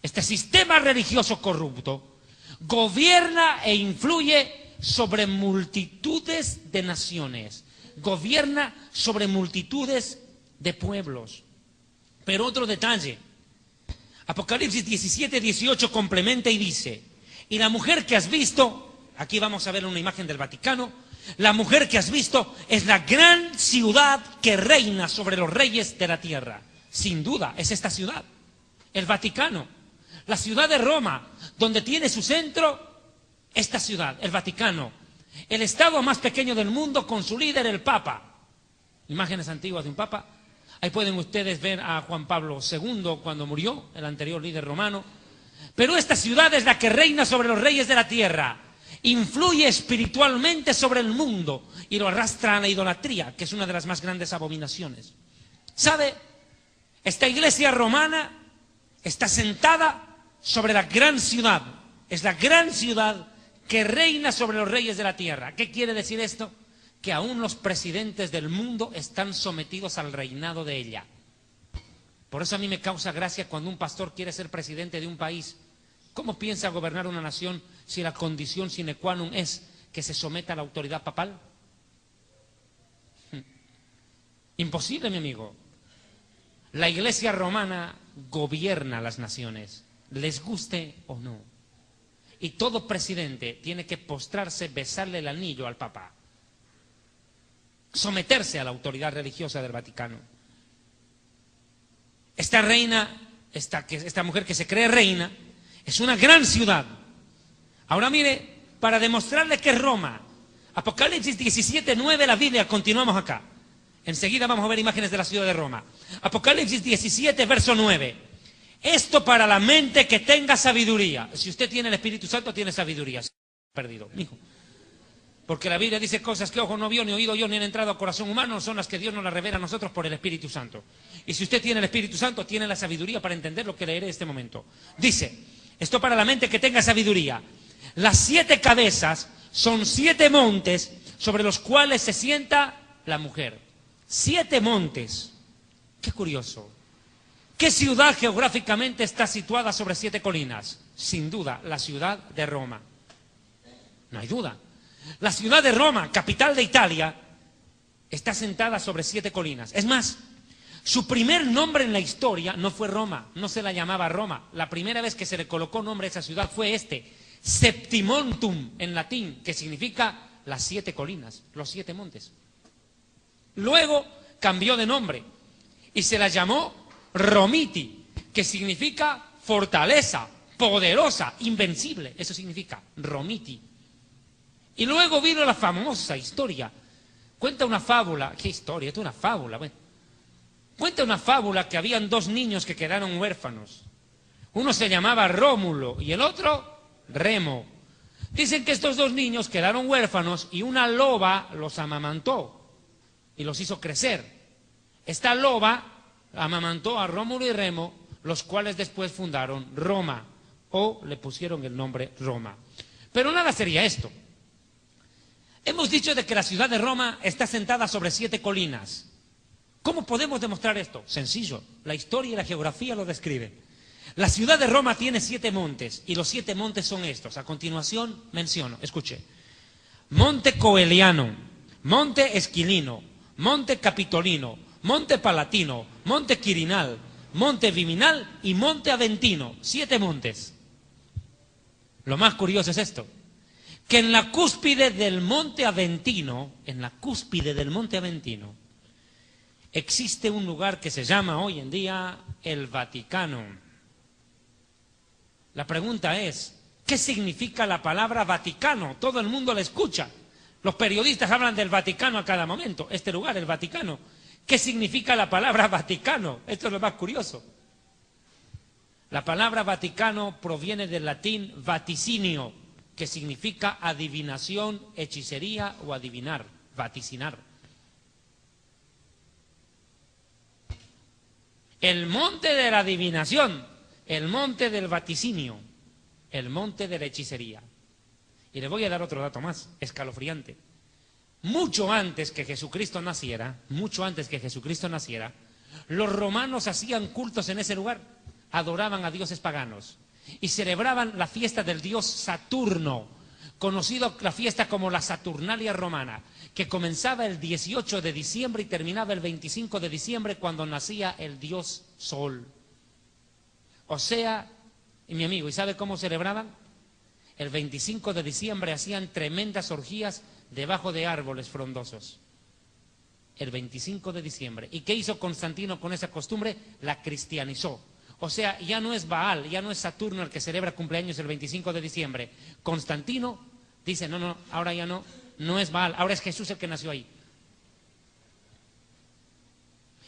este sistema religioso corrupto, gobierna e influye sobre multitudes de naciones, gobierna sobre multitudes de pueblos. Pero otro detalle, Apocalipsis 17, 18 complementa y dice, y la mujer que has visto, aquí vamos a ver una imagen del Vaticano, la mujer que has visto es la gran ciudad que reina sobre los reyes de la tierra. Sin duda, es esta ciudad, el Vaticano, la ciudad de Roma, donde tiene su centro esta ciudad, el Vaticano, el estado más pequeño del mundo con su líder, el Papa. Imágenes antiguas de un Papa. Ahí pueden ustedes ver a Juan Pablo II cuando murió, el anterior líder romano. Pero esta ciudad es la que reina sobre los reyes de la tierra, influye espiritualmente sobre el mundo y lo arrastra a la idolatría, que es una de las más grandes abominaciones. ¿Sabe? Esta iglesia romana está sentada sobre la gran ciudad. Es la gran ciudad que reina sobre los reyes de la tierra. ¿Qué quiere decir esto? Que aún los presidentes del mundo están sometidos al reinado de ella. Por eso a mí me causa gracia cuando un pastor quiere ser presidente de un país. ¿Cómo piensa gobernar una nación si la condición sine qua non es que se someta a la autoridad papal? Imposible, mi amigo. La iglesia romana gobierna las naciones, les guste o no. Y todo presidente tiene que postrarse, besarle el anillo al Papa, someterse a la autoridad religiosa del Vaticano. Esta reina, esta mujer que se cree reina, es una gran ciudad. Ahora mire, para demostrarle que es Roma, Apocalipsis 17, 9, la Biblia, continuamos acá. Enseguida vamos a ver imágenes de la ciudad de Roma. Apocalipsis 17, verso 9. Esto para la mente que tenga sabiduría. Si usted tiene el Espíritu Santo, tiene sabiduría. Perdido, hijo. Porque la Biblia dice cosas que ojo no vio, ni oído yo, ni han entrado a corazón humano, son las que Dios nos las revela a nosotros por el Espíritu Santo. Y si usted tiene el Espíritu Santo, tiene la sabiduría para entender lo que leeré en este momento. Dice, esto para la mente que tenga sabiduría. Las 7 cabezas son 7 montes sobre los cuales se sienta la mujer. 7 montes. Qué curioso. ¿Qué ciudad geográficamente está situada sobre 7 colinas? Sin duda, la ciudad de Roma. No hay duda. La ciudad de Roma, capital de Italia, está sentada sobre 7 colinas. Es más, su primer nombre en la historia no fue Roma, no se la llamaba Roma. La primera vez que se le colocó nombre a esa ciudad fue Septimontum, en latín, que significa las 7 colinas, los 7 montes. Luego cambió de nombre y se la llamó Romiti, que significa fortaleza, poderosa, invencible. Eso significa Romiti. Y luego vino la famosa historia. Cuenta una fábula. ¿Qué historia? Esto es una fábula. Bueno. Cuenta una fábula que habían 2 niños que quedaron huérfanos. Uno se llamaba Rómulo y el otro Remo. Dicen que estos 2 niños quedaron huérfanos y una loba los amamantó y los hizo crecer. Esta loba amamantó a Rómulo y Remo, los cuales después fundaron Roma, o le pusieron el nombre Roma. Pero nada sería esto. Hemos dicho de que la ciudad de Roma está sentada sobre 7 colinas. ¿Cómo podemos demostrar esto? Sencillo, la historia y la geografía lo describen. La ciudad de Roma tiene 7 montes, y los 7 montes son estos. A continuación menciono, escuche. Monte Coeliano, Monte Esquilino, Monte Capitolino, Monte Palatino, Monte Quirinal, Monte Viminal y Monte Aventino. 7 montes. Lo más curioso es esto, que en la cúspide del Monte Aventino, existe un lugar que se llama hoy en día el Vaticano. La pregunta es, ¿qué significa la palabra Vaticano? Todo el mundo la escucha. Los periodistas hablan del Vaticano a cada momento. Este lugar, el Vaticano. ¿Qué significa la palabra Vaticano? Esto es lo más curioso. La palabra Vaticano proviene del latín vaticinio, que significa adivinación, hechicería o adivinar, vaticinar. El monte de la adivinación, el monte del vaticinio, el monte de la hechicería. Y le voy a dar otro dato más, escalofriante. Mucho antes que Jesucristo naciera, los romanos hacían cultos en ese lugar, adoraban a dioses paganos y celebraban la fiesta del dios Saturno, conocido la fiesta como la Saturnalia romana, que comenzaba el 18 de diciembre y terminaba el 25 de diciembre cuando nacía el dios Sol. O sea, mi amigo, ¿y sabe cómo celebraban? El 25 de diciembre hacían tremendas orgías debajo de árboles frondosos. El 25 de diciembre. ¿Y qué hizo Constantino con esa costumbre? La cristianizó. O sea, ya no es Baal, ya no es Saturno el que celebra cumpleaños el 25 de diciembre. Constantino dice, no, ahora ya no es Baal, ahora es Jesús el que nació ahí.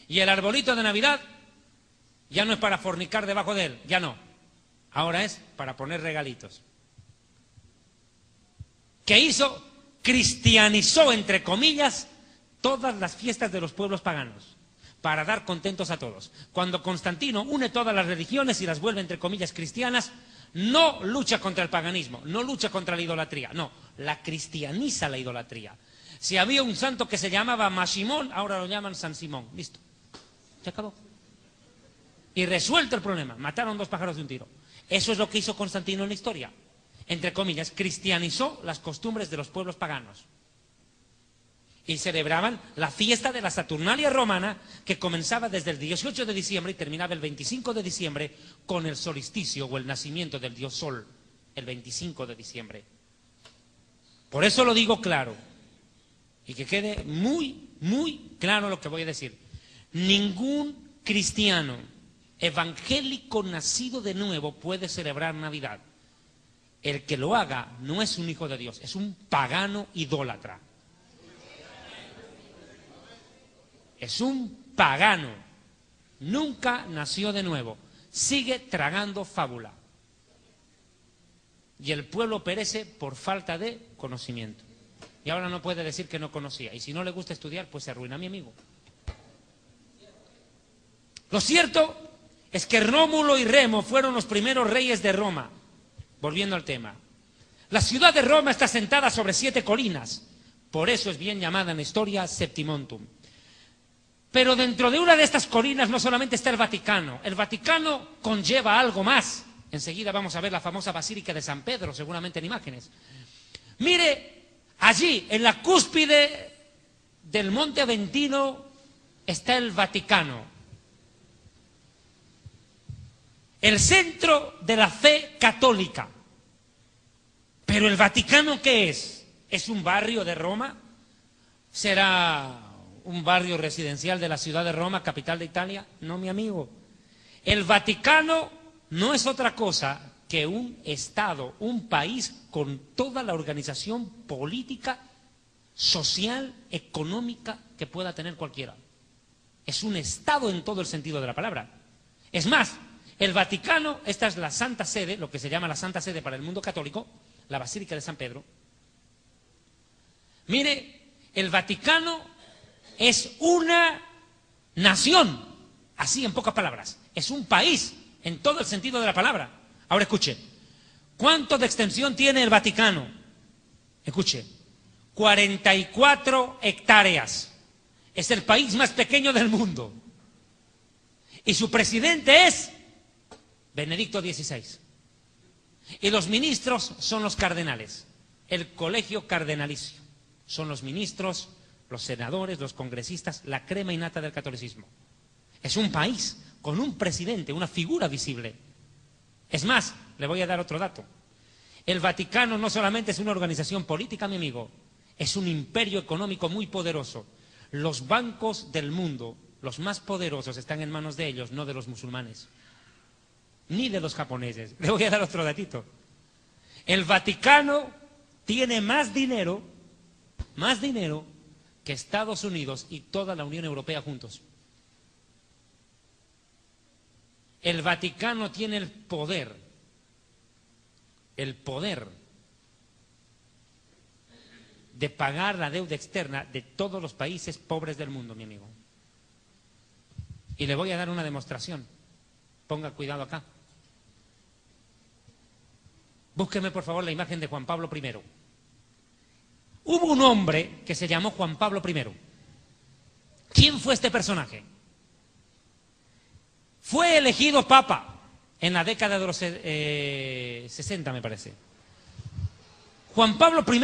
Y el arbolito de Navidad ya no es para fornicar debajo de él, ya no. Ahora es para poner regalitos. ¿Qué hizo? Cristianizó, entre comillas, todas las fiestas de los pueblos paganos, para dar contentos a todos. Cuando Constantino une todas las religiones y las vuelve, entre comillas, cristianas, no lucha contra el paganismo, no lucha contra la idolatría, no, la cristianiza la idolatría. Si había un santo que se llamaba Maximón, ahora lo llaman San Simón, listo, se acabó. Y resuelto el problema, mataron 2 pájaros de un tiro. Eso es lo que hizo Constantino en la historia. Entre comillas, cristianizó las costumbres de los pueblos paganos. Y celebraban la fiesta de la Saturnalia romana, que comenzaba desde el 18 de diciembre y terminaba el 25 de diciembre con el solsticio o el nacimiento del dios Sol, el 25 de diciembre. Por eso lo digo claro, y que quede muy, muy claro lo que voy a decir. Ningún cristiano evangélico nacido de nuevo puede celebrar Navidad. El que lo haga no es un hijo de Dios, es un pagano idólatra. Es un pagano. Nunca nació de nuevo. Sigue tragando fábula. Y el pueblo perece por falta de conocimiento. Y ahora no puede decir que no conocía. Y si no le gusta estudiar, pues se arruina, mi amigo. Lo cierto es que Rómulo y Remo fueron los primeros reyes de Roma. Volviendo al tema. La ciudad de Roma está sentada sobre 7 colinas. Por eso es bien llamada en la historia Septimontum. Pero dentro de una de estas colinas no solamente está el Vaticano conlleva algo más. Enseguida vamos a ver la famosa Basílica de San Pedro, seguramente en imágenes. Mire, allí, en la cúspide del Monte Aventino, está el Vaticano. El centro de la fe católica. Pero el Vaticano, ¿qué es? ¿Es un barrio de Roma? ¿Será un barrio residencial de la ciudad de Roma, capital de Italia? No, mi amigo. El Vaticano no es otra cosa que un Estado, un país con toda la organización política, social, económica que pueda tener cualquiera. Es un Estado en todo el sentido de la palabra. Es más, el Vaticano, esta es la Santa Sede, lo que se llama la Santa Sede para el mundo católico, la Basílica de San Pedro. Mire, el Vaticano es una nación, así en pocas palabras, es un país en todo el sentido de la palabra. Ahora escuche, ¿cuánto de extensión tiene el Vaticano? Escuche, 44 hectáreas. Es el país más pequeño del mundo. Y su presidente es Benedicto XVI. Y los ministros son los cardenales. El colegio cardenalicio. Son los ministros, los senadores, los congresistas, la crema innata del catolicismo. Es un país con un presidente, una figura visible. Es más, le voy a dar otro dato. El Vaticano no solamente es una organización política, mi amigo, es un imperio económico muy poderoso. Los bancos del mundo, los más poderosos, están en manos de ellos, no de los musulmanes, ni de los japoneses. Le voy a dar otro datito. El Vaticano tiene más dinero que Estados Unidos y toda la Unión Europea juntos. El Vaticano tiene el poder de pagar la deuda externa de todos los países pobres del mundo, mi amigo. Y le voy a dar una demostración. Ponga cuidado acá. Búsqueme, por favor, la imagen de Juan Pablo I. Hubo un hombre que se llamó Juan Pablo I. ¿Quién fue este personaje? Fue elegido papa en la década de los 60, me parece. Juan Pablo I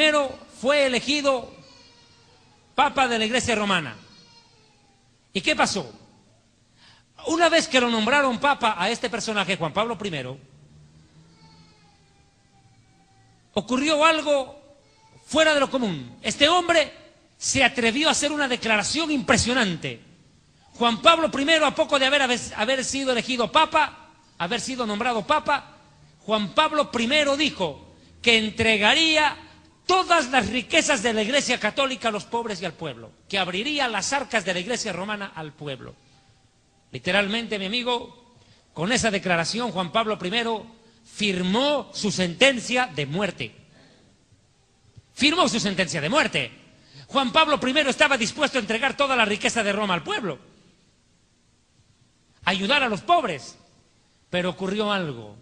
fue elegido papa de la Iglesia Romana. ¿Y qué pasó? Una vez que lo nombraron papa a este personaje, Juan Pablo I, ocurrió algo fuera de lo común. Este hombre se atrevió a hacer una declaración impresionante. Juan Pablo I, a poco de haber sido elegido papa, haber sido nombrado papa, Juan Pablo I dijo que entregaría todas las riquezas de la Iglesia Católica a los pobres y al pueblo, que abriría las arcas de la Iglesia Romana al pueblo. Literalmente, mi amigo, con esa declaración Juan Pablo I firmó su sentencia de muerte. Firmó su sentencia de muerte. Juan Pablo I estaba dispuesto a entregar toda la riqueza de Roma al pueblo, ayudar a los pobres. Pero ocurrió algo.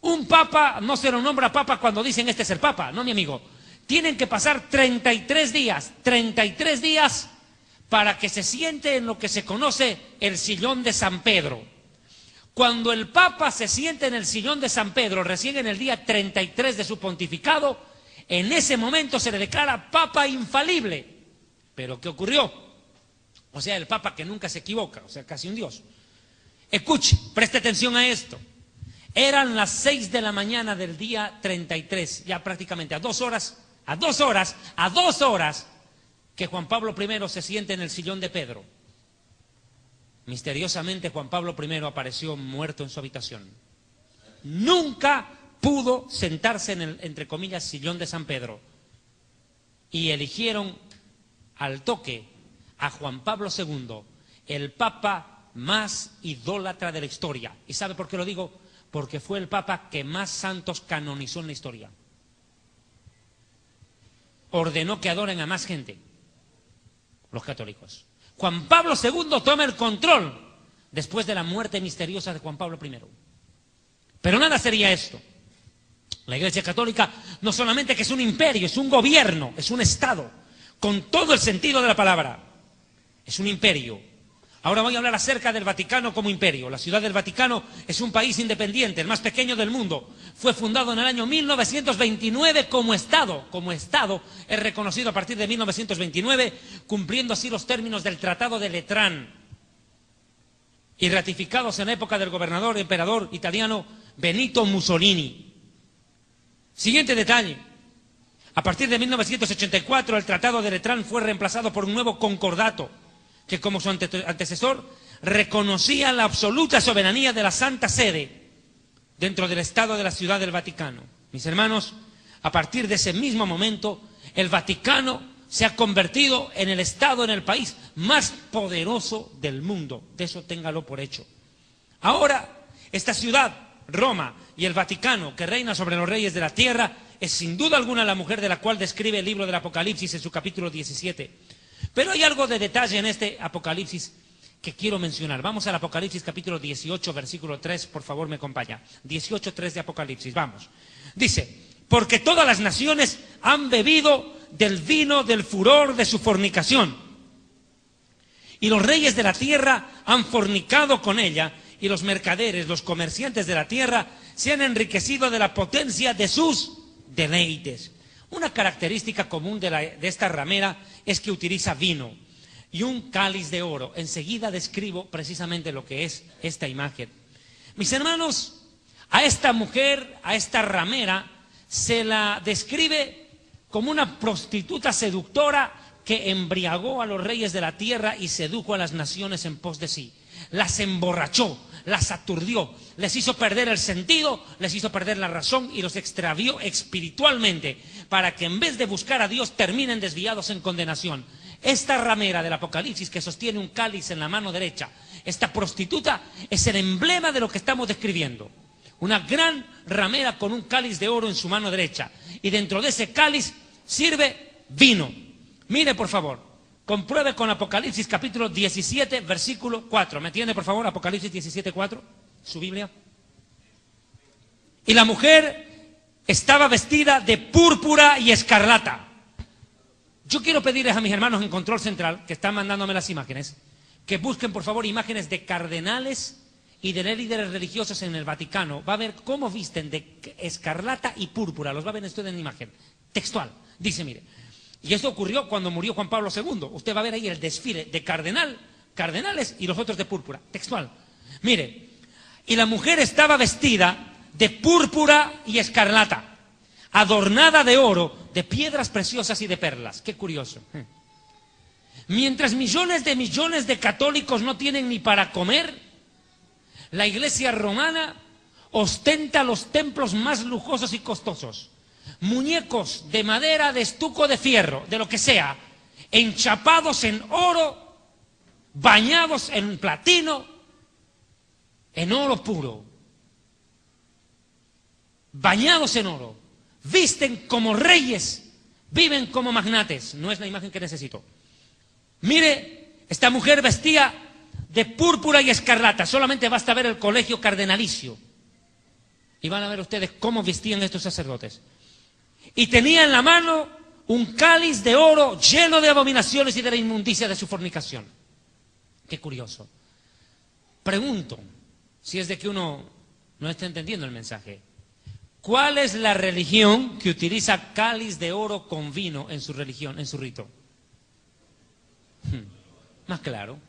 Un papa no se lo nombra papa cuando dicen este es el papa, no, mi amigo. Tienen que pasar 33 días para que se siente en lo que se conoce el sillón de San Pedro. Cuando el papa se siente en el sillón de San Pedro, recién en el día 33 de su pontificado, en ese momento se le declara papa infalible. ¿Pero qué ocurrió? O sea, el papa que nunca se equivoca, o sea, casi un dios. Escuche, preste atención a esto. Eran las 6 de la mañana del día 33, ya prácticamente a 2 horas que Juan Pablo I se siente en el sillón de Pedro. Misteriosamente Juan Pablo I apareció muerto en su habitación. Nunca pudo sentarse en el, entre comillas, sillón de San Pedro. Y eligieron al toque a Juan Pablo II, el papa más idólatra de la historia. ¿Y sabe por qué lo digo? Porque fue el papa que más santos canonizó en la historia. Ordenó que adoren a más gente, los católicos. Juan Pablo II toma el control después de la muerte misteriosa de Juan Pablo I. Pero nada sería esto. La Iglesia Católica no solamente que es un imperio, es un gobierno, es un Estado. con todo el sentido de la palabra. Es un imperio. Ahora voy a hablar acerca del Vaticano como imperio. La Ciudad del Vaticano es un país independiente, el más pequeño del mundo. Fue fundado en el año 1929 como Estado. Como Estado es reconocido a partir de 1929, cumpliendo así los términos del Tratado de Letrán y ratificados en época del gobernador emperador italiano Benito Mussolini. Siguiente detalle. A partir de 1984 el Tratado de Letrán fue reemplazado por un nuevo concordato que, como su antecesor, reconocía la absoluta soberanía de la Santa Sede dentro del Estado de la Ciudad del Vaticano. Mis hermanos, a partir de ese mismo momento, el Vaticano se ha convertido en el Estado, en el país más poderoso del mundo. De eso téngalo por hecho. Ahora, esta ciudad, Roma, y el Vaticano, que reina sobre los reyes de la tierra, es sin duda alguna la mujer de la cual describe el libro del Apocalipsis en su capítulo 17. Pero hay algo de detalle en este Apocalipsis que quiero mencionar. Vamos al Apocalipsis capítulo 18, versículo 3, por favor me acompaña. 18:3 de Apocalipsis, vamos. Dice, porque todas las naciones han bebido del vino del furor de su fornicación. Y los reyes de la tierra han fornicado con ella, y los mercaderes, los comerciantes de la tierra, se han enriquecido de la potencia de sus deleites. Una característica común de esta ramera es que utiliza vino y un cáliz de oro. Enseguida describo precisamente lo que es esta imagen. Mis hermanos, a esta mujer, a esta ramera, se la describe como una prostituta seductora que embriagó a los reyes de la tierra y sedujo a las naciones en pos de sí. Las emborrachó, las aturdió, les hizo perder el sentido, les hizo perder la razón y los extravió espiritualmente para que en vez de buscar a Dios terminen desviados en condenación. Esta ramera del Apocalipsis que sostiene un cáliz en la mano derecha, esta prostituta es el emblema de lo que estamos describiendo. Una gran ramera con un cáliz de oro en su mano derecha y dentro de ese cáliz sirve vino. Mire por favor. Compruebe con Apocalipsis capítulo 17, versículo 4. ¿Me entiende, por favor? Apocalipsis 17, 4, su Biblia. Y la mujer estaba vestida de púrpura y escarlata. Yo quiero pedirles a mis hermanos en Control Central, que están mandándome las imágenes, que busquen, por favor, imágenes de cardenales y de líderes religiosos en el Vaticano. Va a ver cómo visten de escarlata y púrpura. Los va a ver usted en imagen. Textual. Dice, mire. Y esto ocurrió cuando murió Juan Pablo II. Usted va a ver ahí el desfile de cardenales y los otros de púrpura. Textual. Mire, y la mujer estaba vestida de púrpura y escarlata, adornada de oro, de piedras preciosas y de perlas. Qué curioso. Mientras millones de católicos no tienen ni para comer, la Iglesia romana ostenta los templos más lujosos y costosos. Muñecos de madera, de estuco, de fierro, de lo que sea, enchapados en oro, bañados en platino, en oro puro, bañados en oro, visten como reyes, viven como magnates. No es la imagen que necesito. Mire, esta mujer vestía de púrpura y escarlata. Solamente basta ver el colegio cardenalicio y van a ver ustedes cómo vestían estos sacerdotes. Y tenía en la mano un cáliz de oro lleno de abominaciones y de la inmundicia de su fornicación. Qué curioso. Pregunto, si es de que uno no está entendiendo el mensaje, ¿cuál es la religión que utiliza cáliz de oro con vino en su religión, en su rito? Más claro.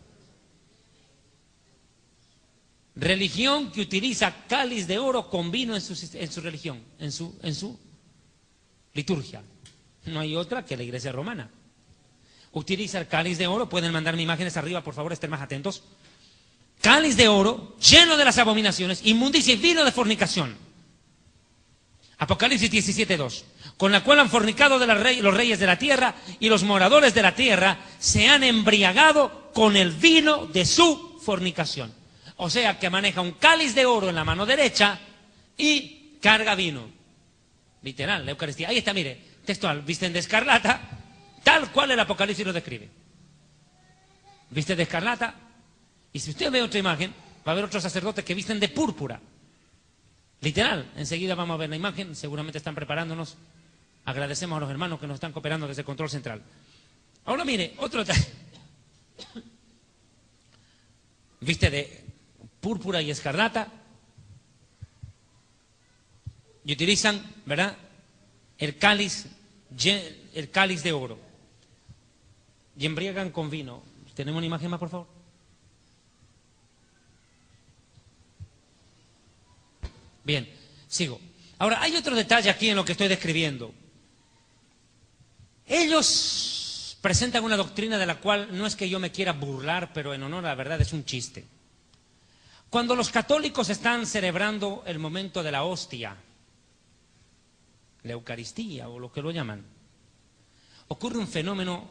Religión que utiliza cáliz de oro con vino en su religión, en su liturgia. No hay otra que la Iglesia romana. Utiliza el cáliz de oro. Pueden mandarme imágenes arriba, por favor, estén más atentos. Cáliz de oro lleno de las abominaciones, inmundicia y vino de fornicación. Apocalipsis 17:2. Con la cual han fornicado de los reyes de la tierra, y los moradores de la tierra se han embriagado con el vino de su fornicación. O sea que maneja un cáliz de oro en la mano derecha y carga vino. Literal, la Eucaristía. Ahí está, mire, textual, visten de escarlata, tal cual el Apocalipsis lo describe. Visten de escarlata, y si usted ve otra imagen, va a ver otros sacerdotes que visten de púrpura. Literal, enseguida vamos a ver la imagen, seguramente están preparándonos. Agradecemos a los hermanos que nos están cooperando desde Control Central. Ahora mire, otro detalle. Viste de púrpura y escarlata. Y utilizan, ¿verdad?, el cáliz de oro. Y embriagan con vino. ¿Tenemos una imagen más, por favor? Bien, sigo. Ahora, hay otro detalle aquí en lo que estoy describiendo. Ellos presentan una doctrina de la cual no es que yo me quiera burlar, pero en honor a la verdad es un chiste. Cuando los católicos están celebrando el momento de la hostia, la Eucaristía o lo que lo llaman, ocurre un fenómeno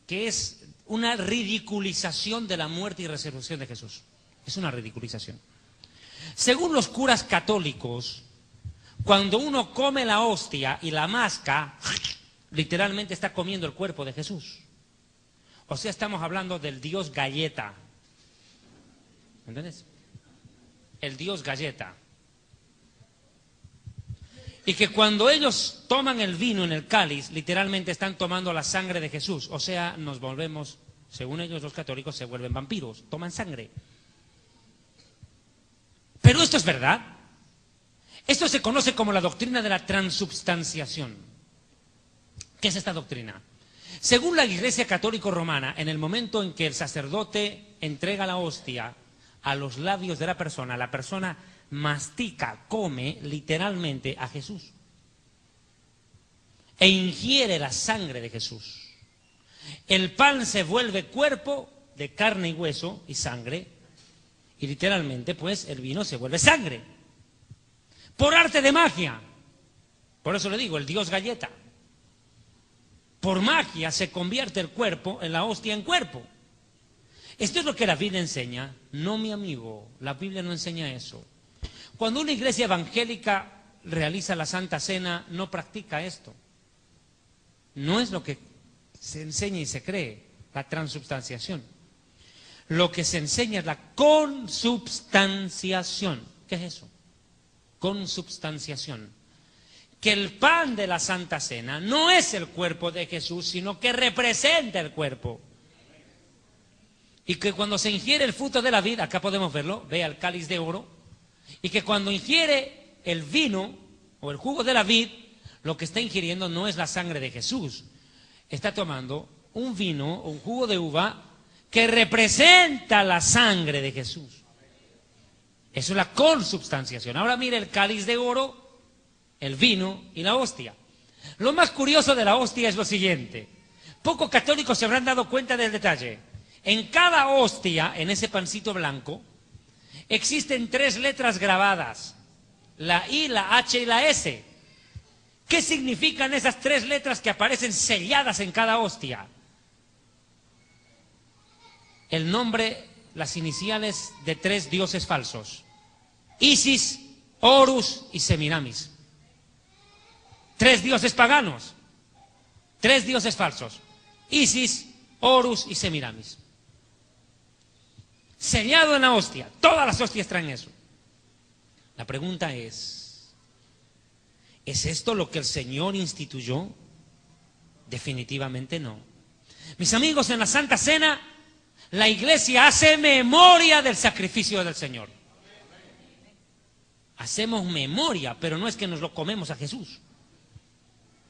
que es una ridiculización de la muerte y resurrección de Jesús. Es una ridiculización. Según los curas católicos, cuando uno come la hostia y la masca, literalmente está comiendo el cuerpo de Jesús. O sea, estamos hablando del Dios galleta. ¿Entiendes? El Dios galleta. Y que cuando ellos toman el vino en el cáliz, literalmente están tomando la sangre de Jesús. O sea, nos volvemos, según ellos los católicos, se vuelven vampiros, toman sangre. Pero esto es verdad. Esto se conoce como la doctrina de la transubstanciación. ¿Qué es esta doctrina? Según la Iglesia Católica Romana, en el momento en que el sacerdote entrega la hostia a los labios de la persona mastica, come literalmente a Jesús e ingiere la sangre de Jesús. El pan se vuelve cuerpo de carne y hueso y sangre, y literalmente pues el vino se vuelve sangre por arte de magia. Por eso le digo, el Dios galleta. Por magia se convierte el cuerpo en la hostia en cuerpo. Esto es lo que la Biblia enseña. No, mi amigo, la Biblia no enseña eso. Cuando una iglesia evangélica realiza la Santa Cena, no practica esto. No es lo que se enseña y se cree, la transubstanciación. Lo que se enseña es la consubstanciación. ¿Qué es eso? Consubstanciación. Que el pan de la Santa Cena no es el cuerpo de Jesús, sino que representa el cuerpo. Y que cuando se ingiere el fruto de la vid, acá podemos verlo, vea el cáliz de oro, y que cuando ingiere el vino o el jugo de la vid, lo que está ingiriendo no es la sangre de Jesús, está tomando un vino o un jugo de uva que representa la sangre de Jesús. Eso es la consubstanciación. Ahora mire el cáliz de oro, el vino y la hostia. Lo más curioso de la hostia es lo siguiente. Pocos católicos se habrán dado cuenta del detalle. En cada hostia, en ese pancito blanco, existen 3 letras grabadas. La I, la H y la S. ¿Qué significan esas 3 letras que aparecen selladas en cada hostia? El nombre, las iniciales de 3 dioses falsos. Isis, Horus y Semiramis. 3 dioses paganos. 3 dioses falsos. Isis, Horus y Semiramis. Sellado en la hostia. Todas las hostias traen eso. La pregunta ¿es esto lo que el Señor instituyó? Definitivamente no. Mis amigos, en la Santa Cena, la Iglesia hace memoria del sacrificio del Señor. Hacemos memoria, pero no es que nos lo comemos a Jesús.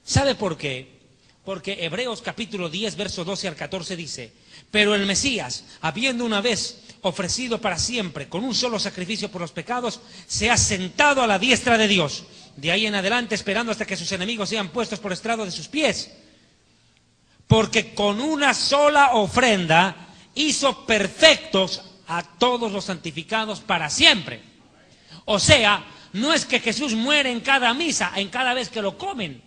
¿Sabe por qué? Porque Hebreos capítulo 10, verso 12 al 14 dice: pero el Mesías, habiendo una vez ofrecido para siempre con un solo sacrificio por los pecados, se ha sentado a la diestra de Dios. De ahí en adelante esperando hasta que sus enemigos sean puestos por estrado de sus pies. Porque con una sola ofrenda hizo perfectos a todos los santificados para siempre. O sea, no es que Jesús muere en cada misa, en cada vez que lo comen,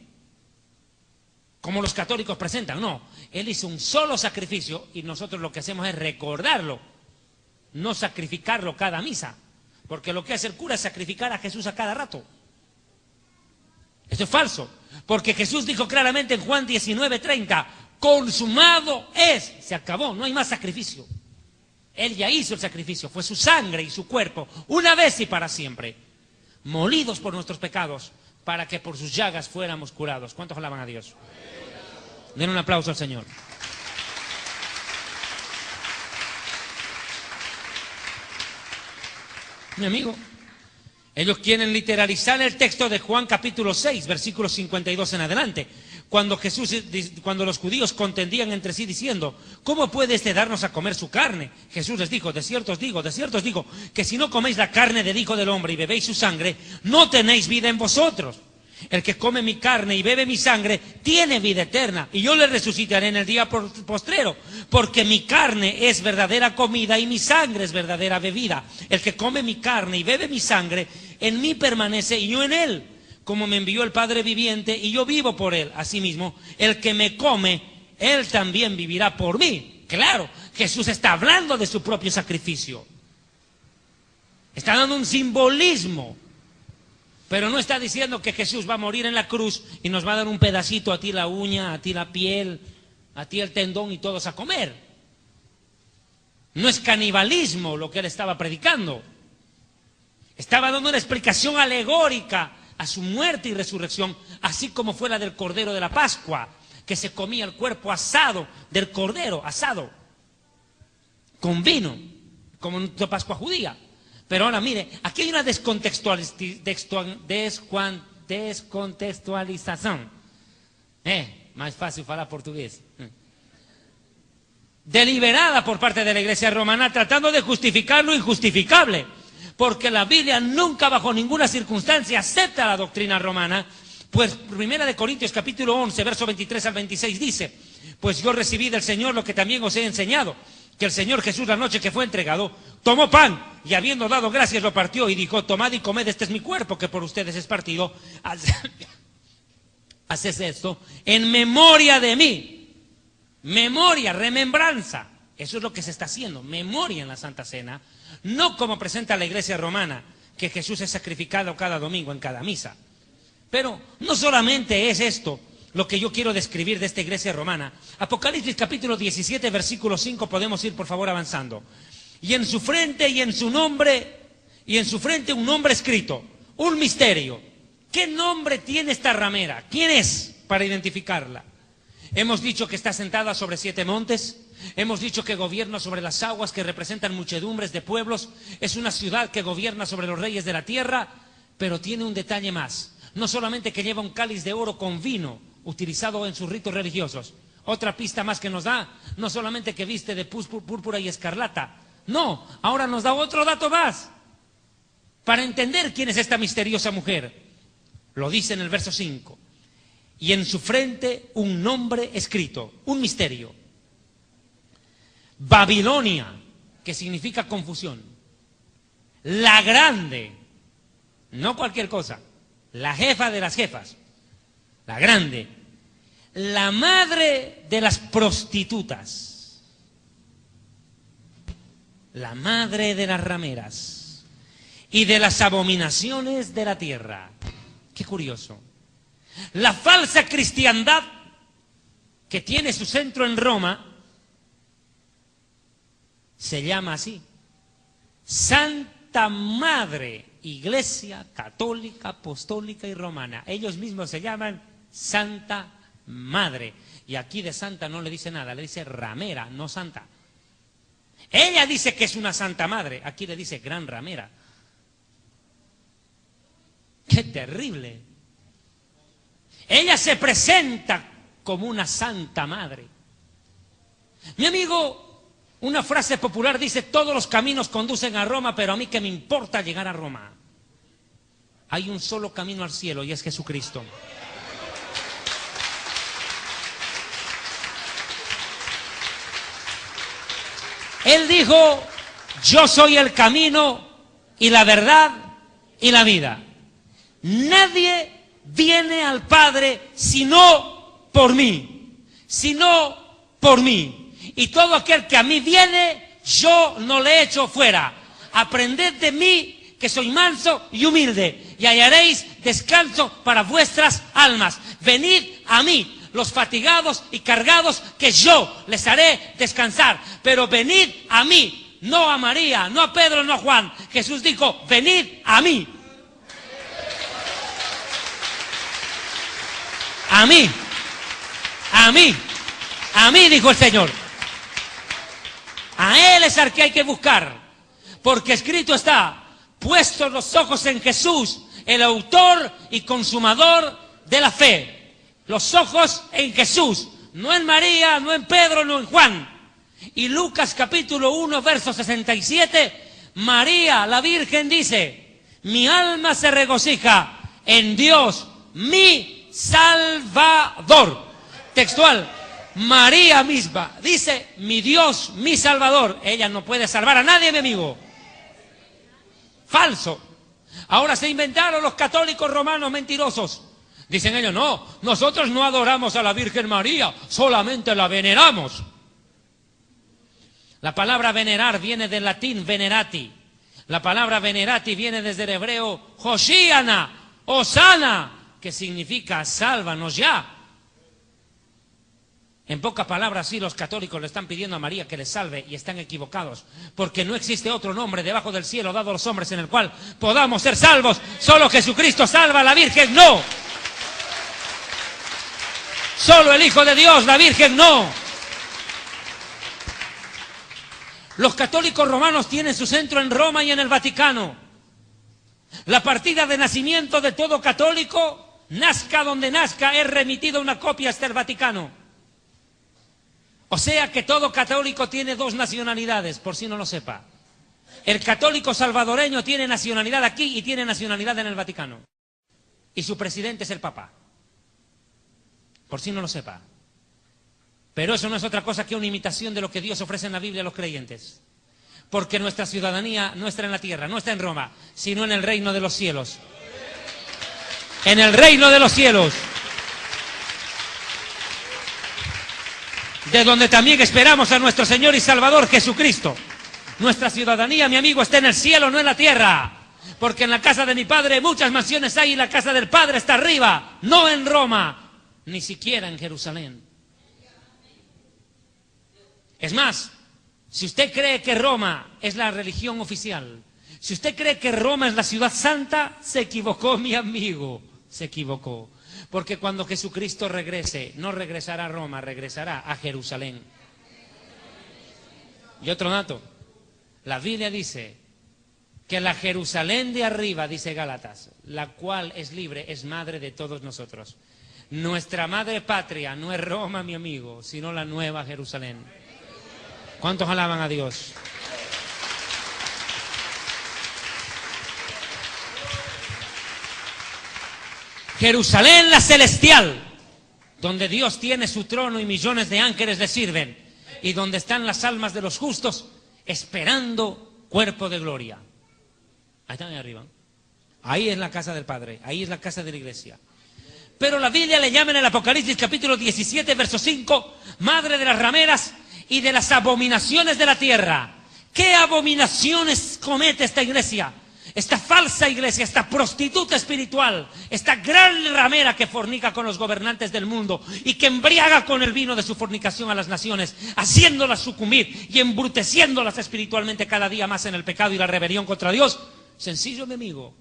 como los católicos presentan. No, Él hizo un solo sacrificio y nosotros lo que hacemos es recordarlo, no sacrificarlo cada misa, porque lo que hace el cura es sacrificar a Jesús a cada rato. Esto es falso, porque Jesús dijo claramente en Juan 19:30, consumado es, se acabó, no hay más sacrificio. Él ya hizo el sacrificio, fue su sangre y su cuerpo, una vez y para siempre, molidos por nuestros pecados, para que por sus llagas fuéramos curados. ¿Cuántos alaban a Dios? Den un aplauso al Señor. Mi amigo, ellos quieren literalizar el texto de Juan capítulo 6, versículos 52 en adelante. Cuando los judíos contendían entre sí diciendo, ¿cómo puede este darnos a comer su carne? Jesús les dijo, de cierto os digo, que si no coméis la carne del Hijo del Hombre y bebéis su sangre, no tenéis vida en vosotros. El que come mi carne y bebe mi sangre, tiene vida eterna, y yo le resucitaré en el día postrero, porque mi carne es verdadera comida y mi sangre es verdadera bebida. El que come mi carne y bebe mi sangre, en mí permanece y yo en él. Como me envió el Padre viviente y yo vivo por él. Asimismo, el que me come, él también vivirá por mí. Claro, Jesús está hablando de su propio sacrificio. Está dando un simbolismo. Pero no está diciendo que Jesús va a morir en la cruz y nos va a dar un pedacito, a ti la uña, a ti la piel, a ti el tendón y todos a comer. No es canibalismo lo que él estaba predicando. Estaba dando una explicación alegórica a su muerte y resurrección, así como fue la del Cordero de la Pascua, que se comía el cuerpo asado del Cordero, asado, con vino, como en la Pascua judía. Pero ahora mire, aquí hay una descontextualización. Más fácil hablar portugués. Deliberada por parte de la Iglesia romana, tratando de justificar lo injustificable. Porque la Biblia nunca bajo ninguna circunstancia acepta la doctrina romana, pues 1 Corintios capítulo 11, verso 23 al 26 dice, pues yo recibí del Señor lo que también os he enseñado, que el Señor Jesús la noche que fue entregado, tomó pan y habiendo dado gracias lo partió y dijo, tomad y comed, este es mi cuerpo que por ustedes es partido, haced esto en memoria de mí. Memoria, remembranza, eso es lo que se está haciendo, memoria en la Santa Cena. No como presenta la Iglesia romana, que Jesús es sacrificado cada domingo en cada misa. Pero no solamente es esto lo que yo quiero describir de esta Iglesia romana. Apocalipsis capítulo 17, versículo 5, podemos ir por favor avanzando. Y en su frente un nombre escrito, un misterio. ¿Qué nombre tiene esta ramera? ¿Quién es para identificarla? Hemos dicho que está sentada sobre 7 montes. Hemos dicho que gobierna sobre las aguas que representan muchedumbres de pueblos. Es una ciudad que gobierna sobre los reyes de la tierra, pero tiene un detalle más. No solamente que lleva un cáliz de oro con vino, utilizado en sus ritos religiosos. Otra pista más que nos da, no solamente que viste de púrpura y escarlata. No, ahora nos da otro dato más. Para entender quién es esta misteriosa mujer, lo dice en el verso 5. Y en su frente un nombre escrito, un misterio. Babilonia, que significa confusión. La grande, no cualquier cosa, la jefa de las jefas, la grande, la madre de las prostitutas, la madre de las rameras y de las abominaciones de la tierra. Qué curioso. La falsa cristiandad que tiene su centro en Roma se llama así, Santa Madre Iglesia Católica, Apostólica y Romana. Ellos mismos se llaman Santa Madre. Y aquí de santa no le dice nada, le dice ramera, no santa. Ella dice que es una Santa Madre, aquí le dice gran ramera. ¡Qué terrible! Ella se presenta como una Santa Madre. Mi amigo, una frase popular dice, todos los caminos conducen a Roma, pero a mí qué me importa llegar a Roma. Hay un solo camino al cielo y es Jesucristo. Él dijo, yo soy el camino y la verdad y la vida. Nadie viene al Padre sino por mí, sino por mí. Y todo aquel que a mí viene, yo no le echo fuera. Aprended de mí, que soy manso y humilde, y hallaréis descanso para vuestras almas. Venid a mí, los fatigados y cargados, que yo les haré descansar. Pero venid a mí, no a María, no a Pedro, no a Juan. Jesús dijo, venid a mí. A mí, a mí, a mí, dijo el Señor. A Él es al que hay que buscar, porque escrito está, puestos los ojos en Jesús, el autor y consumador de la fe. Los ojos en Jesús, no en María, no en Pedro, no en Juan. Y Lucas capítulo 1, verso 67, María, la Virgen, dice: mi alma se regocija en Dios, mi Salvador. Textual, María misma dice: mi Dios, mi Salvador. Ella no puede salvar a nadie, mi amigo. Falso. Ahora se inventaron los católicos romanos mentirosos. Dicen ellos: no, nosotros no adoramos a la Virgen María, solamente la veneramos. La palabra venerar viene del latín venerati. La palabra venerati viene desde el hebreo Hoshiana, Osana, que significa sálvanos ya. En pocas palabras, sí, los católicos le están pidiendo a María que les salve y están equivocados, porque no existe otro nombre debajo del cielo dado a los hombres en el cual podamos ser salvos. Solo Jesucristo salva, la Virgen no. Solo el Hijo de Dios, la Virgen no. Los católicos romanos tienen su centro en Roma y en el Vaticano. La partida de nacimiento de todo católico, nazca donde nazca, es remitida una copia hasta el Vaticano. O sea que todo católico tiene dos nacionalidades, por si no lo sepa. El católico salvadoreño tiene nacionalidad aquí y tiene nacionalidad en el Vaticano. Y su presidente es el Papa. Por si no lo sepa. Pero eso no es otra cosa que una imitación de lo que Dios ofrece en la Biblia a los creyentes. Porque nuestra ciudadanía no está en la tierra, no está en Roma, sino en el reino de los cielos. En el reino de los cielos. De donde también esperamos a nuestro Señor y Salvador Jesucristo. Nuestra ciudadanía, mi amigo, está en el cielo, no en la tierra. Porque en la casa de mi Padre muchas mansiones hay y la casa del Padre está arriba, no en Roma, ni siquiera en Jerusalén. Es más, si usted cree que Roma es la religión oficial, si usted cree que Roma es la ciudad santa, se equivocó, mi amigo, se equivocó. Porque cuando Jesucristo regrese, no regresará a Roma, regresará a Jerusalén. Y otro dato, la Biblia dice que la Jerusalén de arriba, dice Gálatas, la cual es libre, es madre de todos nosotros. Nuestra madre patria no es Roma, mi amigo, sino la nueva Jerusalén. ¿Cuántos alaban a Dios? Jerusalén la celestial, donde Dios tiene su trono y millones de ángeles le sirven, y donde están las almas de los justos esperando cuerpo de gloria. Ahí están ahí arriba. Ahí es la casa del Padre, ahí es la casa de la iglesia. Pero la Biblia le llama en el Apocalipsis capítulo 17, verso 5, madre de las rameras y de las abominaciones de la tierra. ¿Qué abominaciones comete esta iglesia? Esta falsa iglesia, esta prostituta espiritual, esta gran ramera que fornica con los gobernantes del mundo y que embriaga con el vino de su fornicación a las naciones, haciéndolas sucumbir y embruteciéndolas espiritualmente cada día más en el pecado y la rebelión contra Dios. Sencillo, mi amigo.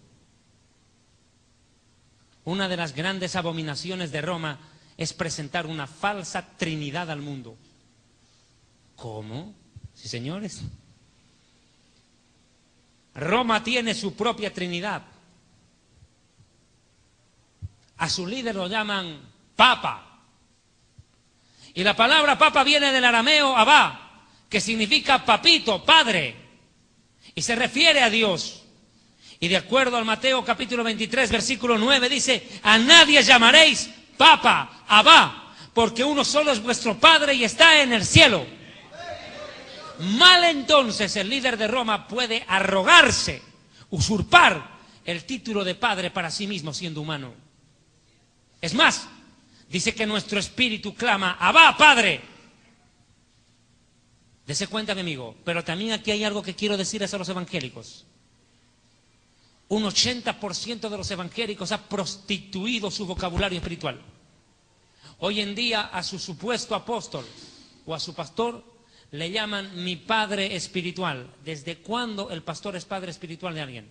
Una de las grandes abominaciones de Roma es presentar una falsa trinidad al mundo. ¿Cómo? Sí, señores. Roma tiene su propia trinidad. A su líder lo llaman Papa. Y la palabra Papa viene del arameo Abba, que significa papito, padre. Y se refiere a Dios. Y de acuerdo al Mateo capítulo 23, versículo 9, dice: a nadie llamaréis Papa, Abba, porque uno solo es vuestro Padre y está en el cielo. Mal entonces el líder de Roma puede arrogarse, usurpar el título de padre para sí mismo siendo humano. Es más, dice que nuestro espíritu clama: Abba, Padre. Dese cuenta, mi amigo, pero también aquí hay algo que quiero decirles a los evangélicos. Un 80% de los evangélicos ha prostituido su vocabulario espiritual. Hoy en día a su supuesto apóstol o a su pastor le llaman mi padre espiritual. ¿Desde cuándo el pastor es padre espiritual de alguien?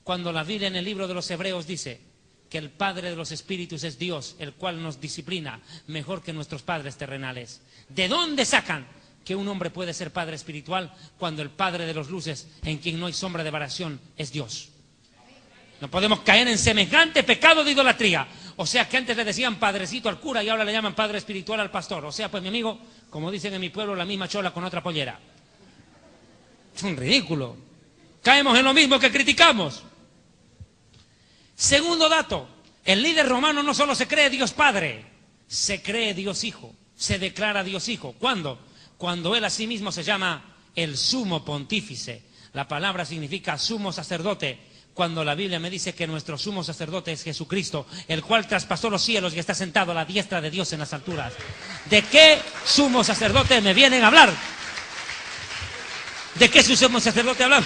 Cuando la Biblia en el libro de los Hebreos dice que el Padre de los espíritus es Dios, el cual nos disciplina mejor que nuestros padres terrenales. ¿De dónde sacan que un hombre puede ser padre espiritual cuando el Padre de los luces, en quien no hay sombra de variación, es Dios. No podemos caer en semejante pecado de idolatría. O sea que antes le decían padrecito al cura y ahora le llaman padre espiritual al pastor. O sea, pues mi amigo, como dicen en mi pueblo, la misma chola con otra pollera. Es un ridículo. Caemos en lo mismo que criticamos. Segundo dato, el líder romano no solo se cree Dios Padre, se cree Dios Hijo, se declara Dios Hijo. ¿Cuándo? Cuando él a sí mismo se llama el sumo pontífice. La palabra significa sumo sacerdote. Cuando la Biblia me dice que nuestro sumo sacerdote es Jesucristo, el cual traspasó los cielos y está sentado a la diestra de Dios en las alturas. ¿De qué sumo sacerdote me vienen a hablar? ¿De qué sumo sacerdote hablan?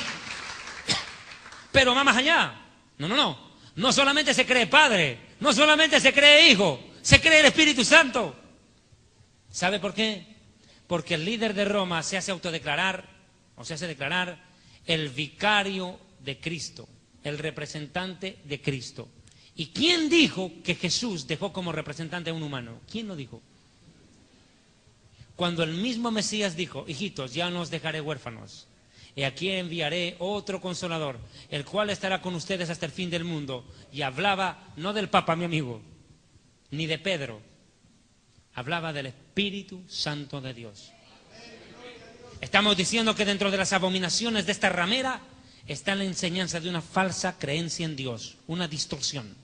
Pero va más allá. No. No solamente se cree Padre, no solamente se cree Hijo, se cree el Espíritu Santo. ¿Sabe por qué? Porque el líder de Roma se hace autodeclarar, o se hace declarar el vicario de Cristo, el representante de Cristo. ¿Y quién dijo que Jesús dejó como representante a un humano? ¿Quién lo dijo? Cuando el mismo Mesías dijo, hijitos, ya no os dejaré huérfanos, y aquí enviaré otro consolador, el cual estará con ustedes hasta el fin del mundo. Y hablaba no del Papa, mi amigo, ni de Pedro, hablaba del Espíritu Santo de Dios. Estamos diciendo que dentro de las abominaciones de esta ramera está la enseñanza de una falsa creencia en Dios, una distorsión.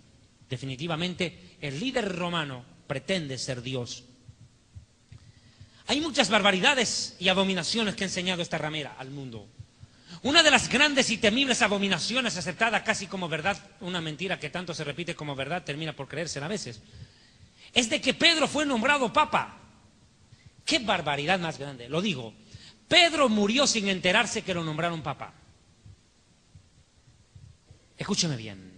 Definitivamente, el líder romano pretende ser Dios. Hay muchas barbaridades y abominaciones que ha enseñado esta ramera al mundo. Una de las grandes y temibles abominaciones aceptada casi como verdad, una mentira que tanto se repite como verdad, termina por creérsela a veces, es de que Pedro fue nombrado papa. ¡Qué barbaridad más grande! Lo digo, Pedro murió sin enterarse que lo nombraron papa. Escúcheme bien.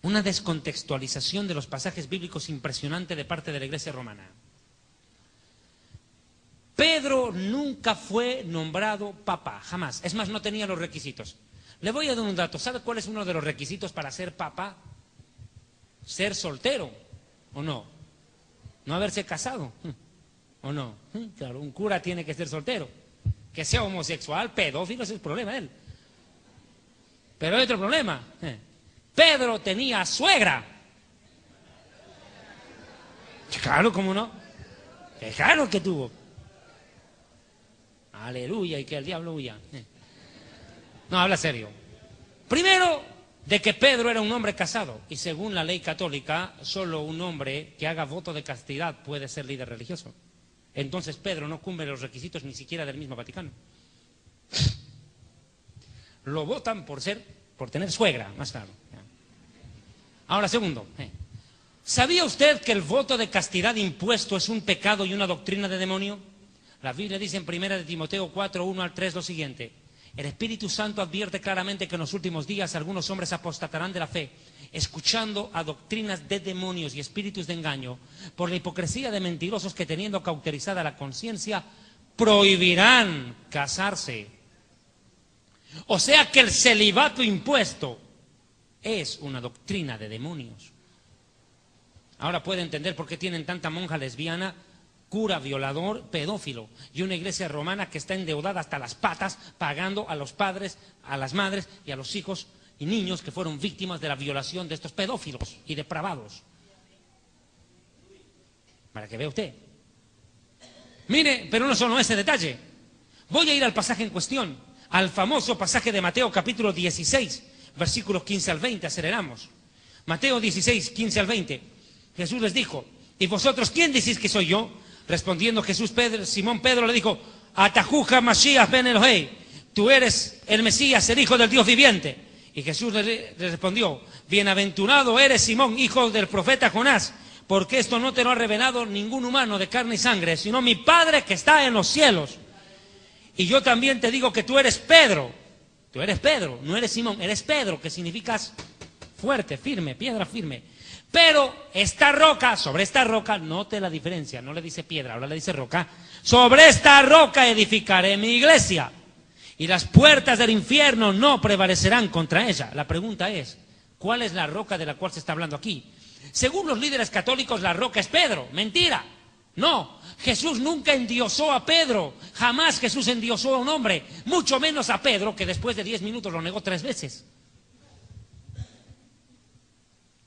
Una descontextualización de los pasajes bíblicos impresionante de parte de la Iglesia romana. Pedro nunca fue nombrado papa, jamás. Es más, no tenía los requisitos. Le voy a dar un dato. ¿Sabe cuál es uno de los requisitos para ser papa? Ser soltero, ¿o no? No haberse casado, ¿o no? Claro, un cura tiene que ser soltero. Que sea homosexual, pedófilo, ese es el problema de él. Pero hay otro problema. Pedro tenía suegra. Claro, ¿cómo no? Claro que tuvo. Aleluya, y que el diablo huya. No, habla serio. Primero, de que Pedro era un hombre casado. Y según la ley católica, solo un hombre que haga voto de castidad puede ser líder religioso. Entonces Pedro no cumple los requisitos ni siquiera del mismo Vaticano. Lo votan por tener suegra, más claro. Ahora, segundo, ¿sabía usted que el voto de castidad impuesto es un pecado y una doctrina de demonio? La Biblia dice en 1 de Timoteo 4, 1 al 3 lo siguiente: el Espíritu Santo advierte claramente que en los últimos días algunos hombres apostatarán de la fe, escuchando a doctrinas de demonios y espíritus de engaño, por la hipocresía de mentirosos que, teniendo cauterizada la conciencia, prohibirán casarse. O sea que el celibato impuesto es una doctrina de demonios. Ahora puede entender por qué tienen tanta monja lesbiana, cura violador, pedófilo, y una iglesia romana que está endeudada hasta las patas, pagando a los padres, a las madres y a los hijos y niños que fueron víctimas de la violación de estos pedófilos y depravados. Para que vea usted. Mire, pero no solo ese detalle. Voy a ir al pasaje en cuestión, al famoso pasaje de Mateo capítulo 16, versículos 15 al 20, aceleramos. Mateo 16, 15 al 20. Jesús les dijo: ¿y vosotros quién decís que soy yo? Respondiendo Simón Pedro le dijo: Atajuja Mashiach ben Elohei, tú eres el Mesías, el Hijo del Dios viviente. Y Jesús le respondió: bienaventurado eres Simón, hijo del profeta Jonás, porque esto no te lo ha revelado ningún humano de carne y sangre, sino mi Padre que está en los cielos. Y yo también te digo que tú eres Pedro, no eres Simón, eres Pedro, que significa fuerte, firme, piedra firme. Pero esta roca, sobre esta roca, note la diferencia, no le dice piedra, ahora le dice roca. Sobre esta roca edificaré mi iglesia, y las puertas del infierno no prevalecerán contra ella. La pregunta es, ¿cuál es la roca de la cual se está hablando aquí? Según los líderes católicos, la roca es Pedro. Mentira. No, Jesús nunca endiosó a Pedro, jamás Jesús endiosó a un hombre, mucho menos a Pedro, que después de 10 minutos lo negó 3 veces.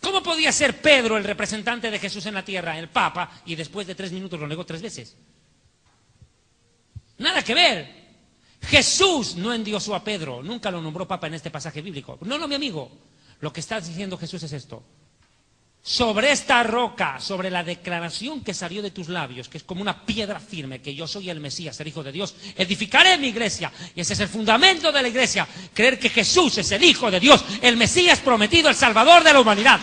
¿Cómo podía ser Pedro el representante de Jesús en la tierra, el Papa, y después de 3 minutos lo negó 3 veces? Nada que ver. Jesús no endiosó a Pedro, nunca lo nombró Papa en este pasaje bíblico. No, mi amigo, lo que está diciendo Jesús es esto. Sobre esta roca, sobre la declaración que salió de tus labios, que es como una piedra firme, que yo soy el Mesías, el Hijo de Dios, edificaré mi iglesia. Y ese es el fundamento de la iglesia, creer que Jesús es el Hijo de Dios, el Mesías prometido, el Salvador de la humanidad.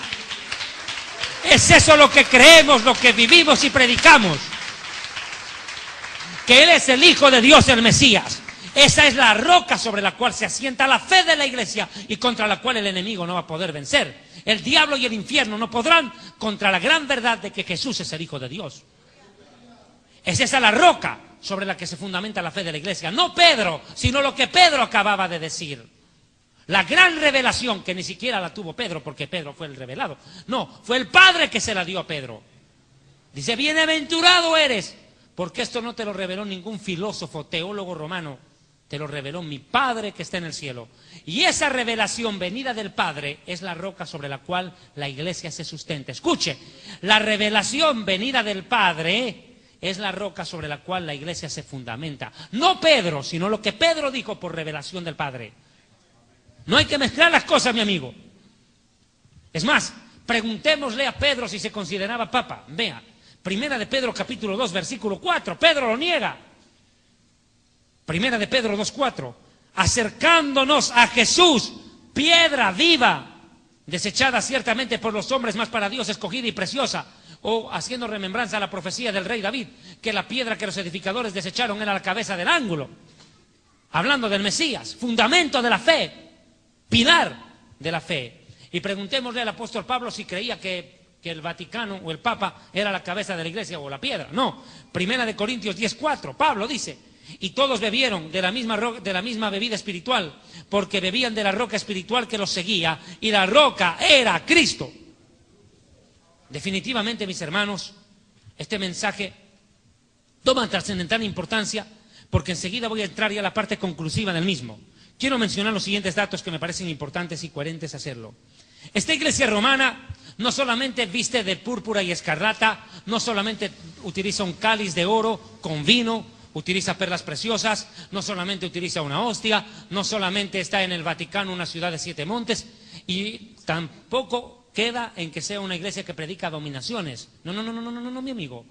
Es eso lo que creemos, lo que vivimos y predicamos. Que Él es el Hijo de Dios, el Mesías. Esa es la roca sobre la cual se asienta la fe de la iglesia y contra la cual el enemigo no va a poder vencer. El diablo y el infierno no podrán contra la gran verdad de que Jesús es el Hijo de Dios. Es esa la roca sobre la que se fundamenta la fe de la iglesia. No Pedro, sino lo que Pedro acababa de decir. La gran revelación que ni siquiera la tuvo Pedro, porque Pedro fue el revelado. No, fue el Padre que se la dio a Pedro. Dice, bienaventurado eres, porque esto no te lo reveló ningún filósofo, teólogo romano. Te lo reveló mi Padre que está en el cielo. Y esa revelación venida del Padre es la roca sobre la cual la iglesia se sustenta. Escuche, la revelación venida del Padre es la roca sobre la cual la iglesia se fundamenta. No Pedro, sino lo que Pedro dijo por revelación del Padre. No hay que mezclar las cosas, mi amigo. Es más, preguntémosle a Pedro si se consideraba papa. Vea, Primera de Pedro capítulo 2, versículo 4. Pedro lo niega. Primera de Pedro 2:4, acercándonos a Jesús, piedra viva, desechada ciertamente por los hombres, mas para Dios escogida y preciosa, o haciendo remembranza a la profecía del rey David, que la piedra que los edificadores desecharon era la cabeza del ángulo, hablando del Mesías, fundamento de la fe, pilar de la fe. Y preguntémosle al apóstol Pablo si creía que el Vaticano o el Papa era la cabeza de la iglesia o la piedra. No, Primera de Corintios 10:4, Pablo dice, y todos bebieron de la misma bebida espiritual, porque bebían de la roca espiritual que los seguía, y la roca era Cristo. Definitivamente, mis hermanos, este mensaje toma trascendental importancia, porque enseguida voy a entrar ya a la parte conclusiva del mismo. Quiero mencionar los siguientes datos que me parecen importantes y coherentes hacerlo. Esta iglesia romana no solamente viste de púrpura y escarlata, no solamente utiliza un cáliz de oro con vino, utiliza perlas preciosas, no solamente utiliza una hostia, no solamente está en el Vaticano, una ciudad de 7 montes, y tampoco queda en que sea una iglesia que predica dominaciones. No, mi amigo.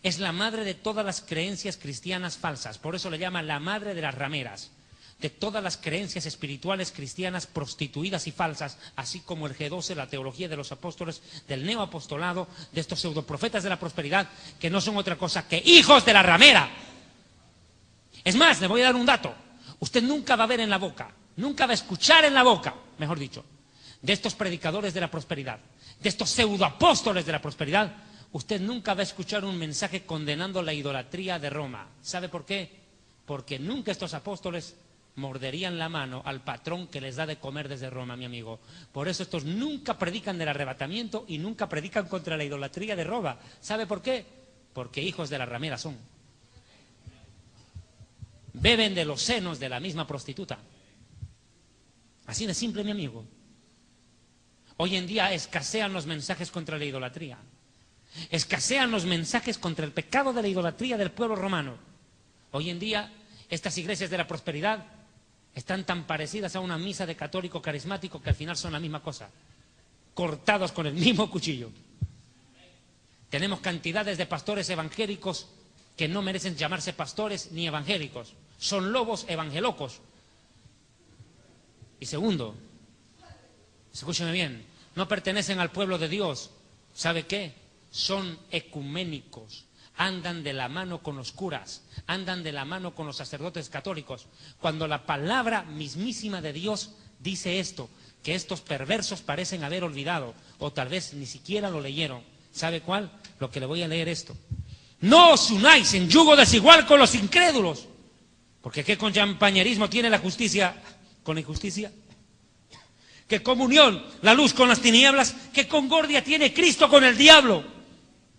Es la madre de todas las creencias cristianas falsas, por eso le llama la madre de las rameras, de todas las creencias espirituales cristianas prostituidas y falsas, así como el G12, la teología de los apóstoles, del neoapostolado, de estos pseudoprofetas de la prosperidad, que no son otra cosa que hijos de la ramera. Es más, le voy a dar un dato. Usted nunca va a ver en la boca, nunca va a escuchar en la boca, mejor dicho, de estos predicadores de la prosperidad, de estos pseudoapóstoles de la prosperidad, usted nunca va a escuchar un mensaje condenando la idolatría de Roma. ¿Sabe por qué? Porque nunca estos apóstoles morderían la mano al patrón que les da de comer desde Roma, mi amigo. Por eso estos nunca predican del arrebatamiento y nunca predican contra la idolatría de Roma. ¿Sabe por qué? Porque hijos de la ramera son. Beben de los senos de la misma prostituta. Así de simple, mi amigo. Hoy en día escasean los mensajes contra la idolatría. Escasean los mensajes contra el pecado de la idolatría del pueblo romano. Hoy en día estas iglesias de la prosperidad están tan parecidas a una misa de católico carismático que al final son la misma cosa, cortados con el mismo cuchillo. Tenemos cantidades de pastores evangélicos que no merecen llamarse pastores ni evangélicos, son lobos evangelocos. Y segundo, escúcheme bien, no pertenecen al pueblo de Dios. ¿Sabe qué? Son ecuménicos, andan de la mano con los curas, andan de la mano con los sacerdotes católicos, cuando la palabra mismísima de Dios dice esto, que estos perversos parecen haber olvidado, o tal vez ni siquiera lo leyeron. ¿Sabe cuál? Lo que le voy a leer esto. No os unáis en yugo desigual con los incrédulos, porque ¿qué compañerismo tiene la justicia con la injusticia? ¿Qué comunión la luz con las tinieblas? ¿Qué concordia tiene Cristo con el diablo?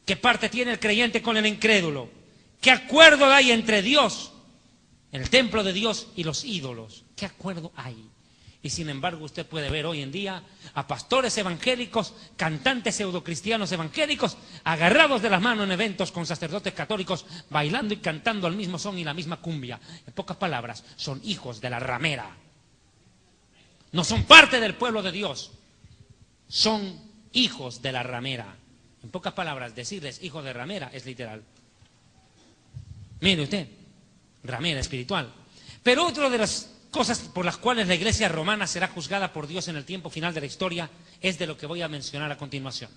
¿Qué parte tiene el creyente con el incrédulo? ¿Qué acuerdo hay entre Dios, el templo de Dios, y los ídolos? ¿Qué acuerdo hay? Y sin embargo usted puede ver hoy en día a pastores evangélicos, cantantes pseudocristianos evangélicos, agarrados de las manos en eventos con sacerdotes católicos, bailando y cantando al mismo son y la misma cumbia. En pocas palabras, son hijos de la ramera. No son parte del pueblo de Dios, son hijos de la ramera. En pocas palabras, decirles hijos de ramera es literal. Mire usted, ramera espiritual. Pero otra de las cosas por las cuales la iglesia romana será juzgada por Dios en el tiempo final de la historia es de lo que voy a mencionar a continuación.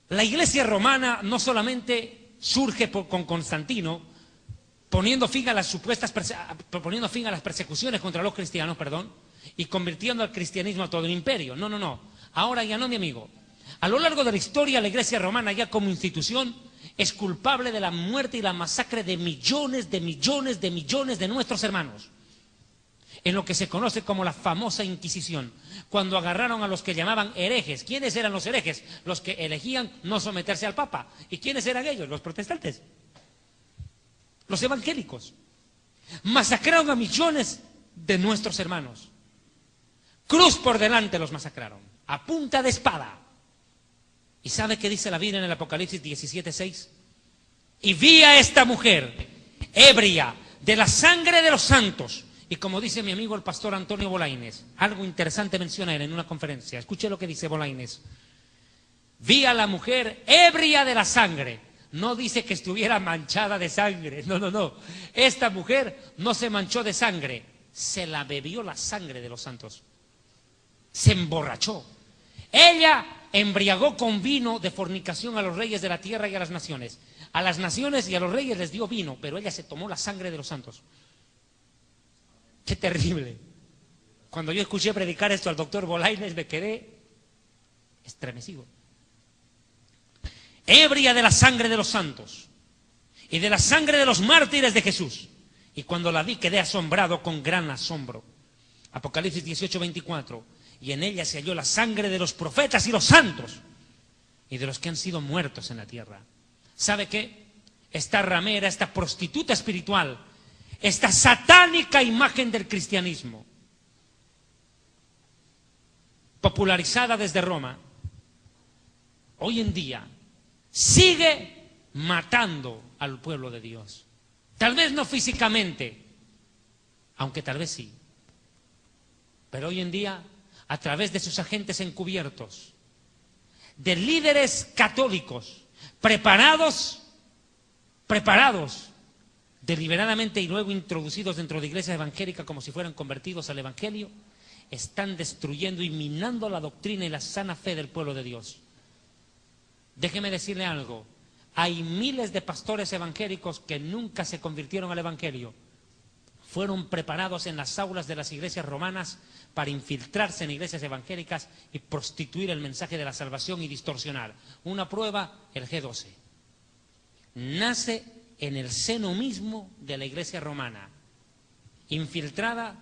La iglesia romana no solamente surge con Constantino, poniendo fin a las persecuciones contra los cristianos, y convirtiendo al cristianismo a todo el imperio. No, no, no. Ahora ya no, mi amigo. A lo largo de la historia, la iglesia romana ya como institución es culpable de la muerte y la masacre de millones de nuestros hermanos. En lo que se conoce como la famosa Inquisición, cuando agarraron a los que llamaban herejes. ¿Quiénes eran los herejes? Los que elegían no someterse al Papa. ¿Y quiénes eran ellos? Los protestantes, los evangélicos. Masacraron a millones de nuestros hermanos. Cruz por delante los masacraron, a punta de espada. ¿Y sabe qué dice la Biblia en el Apocalipsis 17:6? Y vi a esta mujer, ebria de la sangre de los santos. Y como dice mi amigo el pastor Antonio Bolaínez, algo interesante menciona él en una conferencia. Escuche lo que dice Bolaínez. Vi a la mujer ebria de la sangre. No dice que estuviera manchada de sangre. No, no, no. Esta mujer no se manchó de sangre. Se la bebió la sangre de los santos. Se emborrachó. Ella embriagó con vino de fornicación a los reyes de la tierra y a las naciones. A las naciones y a los reyes les dio vino, pero ella se tomó la sangre de los santos. ¡Qué terrible! Cuando yo escuché predicar esto al doctor Bolaínez me quedé estremecido. Ebria de la sangre de los santos y de la sangre de los mártires de Jesús. Y cuando la vi quedé asombrado con gran asombro. Apocalipsis 18:24. Y en ella se halló la sangre de los profetas y los santos y de los que han sido muertos en la tierra. ¿Sabe qué? Esta ramera, esta prostituta espiritual, esta satánica imagen del cristianismo, popularizada desde Roma, hoy en día sigue matando al pueblo de Dios. Tal vez no físicamente, aunque tal vez sí. Pero hoy en día, a través de sus agentes encubiertos, de líderes católicos, preparados deliberadamente y luego introducidos dentro de iglesias evangélicas como si fueran convertidos al evangelio, están destruyendo y minando la doctrina y la sana fe del pueblo de Dios. Déjeme decirle algo, hay miles de pastores evangélicos que nunca se convirtieron al evangelio. Fueron preparados en las aulas de las iglesias romanas para infiltrarse en iglesias evangélicas y prostituir el mensaje de la salvación y distorsionar. Una prueba, el G12. Nace en el seno mismo de la iglesia romana, infiltrada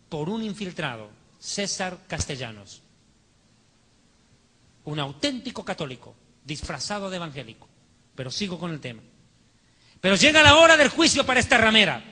por un infiltrado, César Castellanos. Un auténtico católico, disfrazado de evangélico. Pero sigo con el tema. Pero llega la hora del juicio para esta ramera.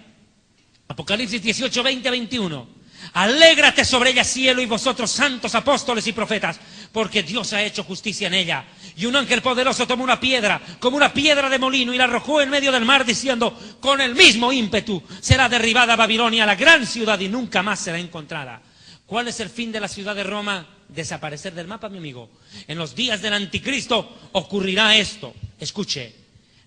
Apocalipsis 18, 20, 21. Alégrate sobre ella, cielo, y vosotros, santos apóstoles y profetas, porque Dios ha hecho justicia en ella. Y un ángel poderoso tomó una piedra, como una piedra de molino, y la arrojó en medio del mar, diciendo, con el mismo ímpetu será derribada Babilonia, la gran ciudad, y nunca más será encontrada. ¿Cuál es el fin de la ciudad de Roma? Desaparecer del mapa, mi amigo. En los días del anticristo ocurrirá esto. Escuche.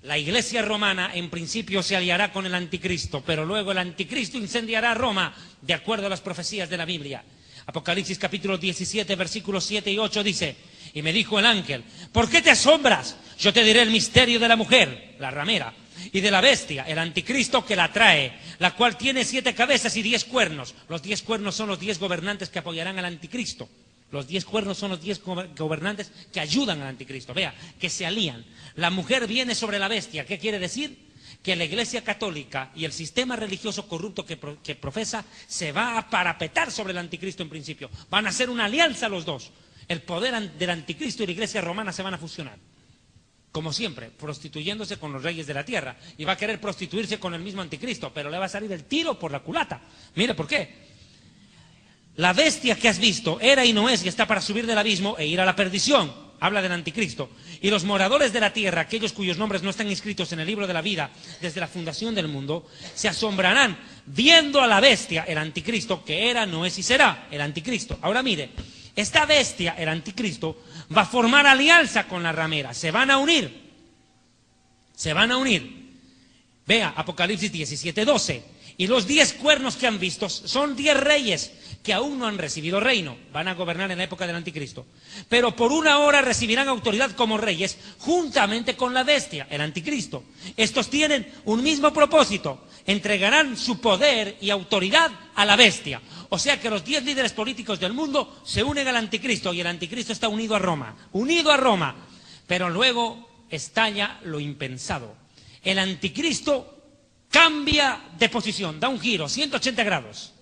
La iglesia romana en principio se aliará con el anticristo, pero luego el anticristo incendiará Roma, de acuerdo a las profecías de la Biblia. Apocalipsis capítulo 17, versículos 7 y 8 dice, y me dijo el ángel, ¿por qué te asombras? Yo te diré el misterio de la mujer, la ramera, y de la bestia, el anticristo que la trae, la cual tiene 7 cabezas y 10 cuernos. Los 10 cuernos son los 10 gobernantes que apoyarán al anticristo. Los 10 cuernos son los 10 gobernantes que ayudan al anticristo. Vea, que se alían. La mujer viene sobre la bestia. ¿Qué quiere decir? Que la iglesia católica y el sistema religioso corrupto que profesa se va a parapetar sobre el anticristo en principio. Van a hacer una alianza los dos. El poder del anticristo y la iglesia romana se van a fusionar. como siempre, prostituyéndose con los reyes de la tierra, y va a querer prostituirse con el mismo anticristo, pero le va a salir el tiro por la culata. Mire por qué. La bestia que has visto era y no es, y está para subir del abismo e ir a la perdición. Habla del anticristo. Y los moradores de la tierra, aquellos cuyos nombres no están inscritos en el libro de la vida desde la fundación del mundo, se asombrarán viendo a la bestia, el anticristo, que era, no es y será, el anticristo. Ahora mire, esta bestia, el anticristo, va a formar alianza con la ramera. Se van a unir. Se van a unir. Vea, Apocalipsis 17:12. Y los 10 cuernos que han visto son 10 reyes que aún no han recibido reino. Van a gobernar en la época del anticristo. Pero por una hora recibirán autoridad como reyes juntamente con la bestia, el anticristo. Estos tienen un mismo propósito. Entregarán su poder y autoridad a la bestia. O sea que los 10 líderes políticos del mundo se unen al anticristo y el anticristo está unido a Roma. Unido a Roma. Pero luego estalla lo impensado. El anticristo cambia de posición, da un giro, 180 grados.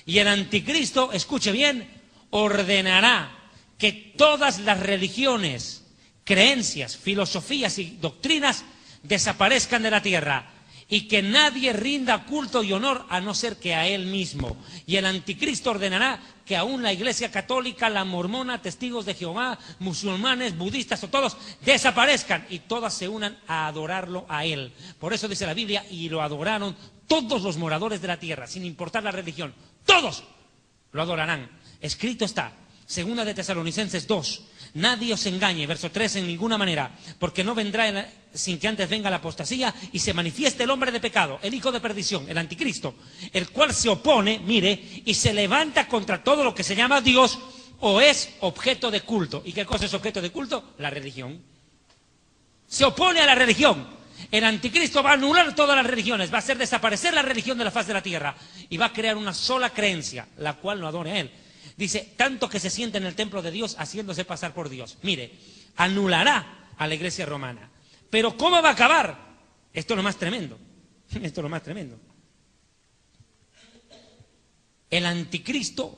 Y el anticristo, escuche bien, ordenará que todas las religiones, creencias, filosofías y doctrinas desaparezcan de la tierra y que nadie rinda culto y honor a no ser que a él mismo. Y el anticristo ordenará que aún la Iglesia Católica, la Mormona, Testigos de Jehová, musulmanes, budistas o todos desaparezcan y todas se unan a adorarlo a él. Por eso dice la Biblia, y lo adoraron todos los moradores de la tierra, sin importar la religión. Todos lo adorarán. Escrito está, 2 de Tesalonicenses 2. Nadie os engañe, verso 3, en ninguna manera, porque no vendrá sin que antes venga la apostasía y se manifieste el hombre de pecado, el hijo de perdición, el anticristo, el cual se opone, mire, y se levanta contra todo lo que se llama Dios o es objeto de culto. ¿Y qué cosa es objeto de culto? La religión. Se opone a la religión. El anticristo va a anular todas las religiones, va a hacer desaparecer la religión de la faz de la tierra y va a crear una sola creencia, la cual no adore a él. Dice, tanto que se siente en el templo de Dios haciéndose pasar por Dios. Mire, anulará a la iglesia romana. Pero ¿cómo va a acabar? Esto es lo más tremendo. Esto es lo más tremendo. El anticristo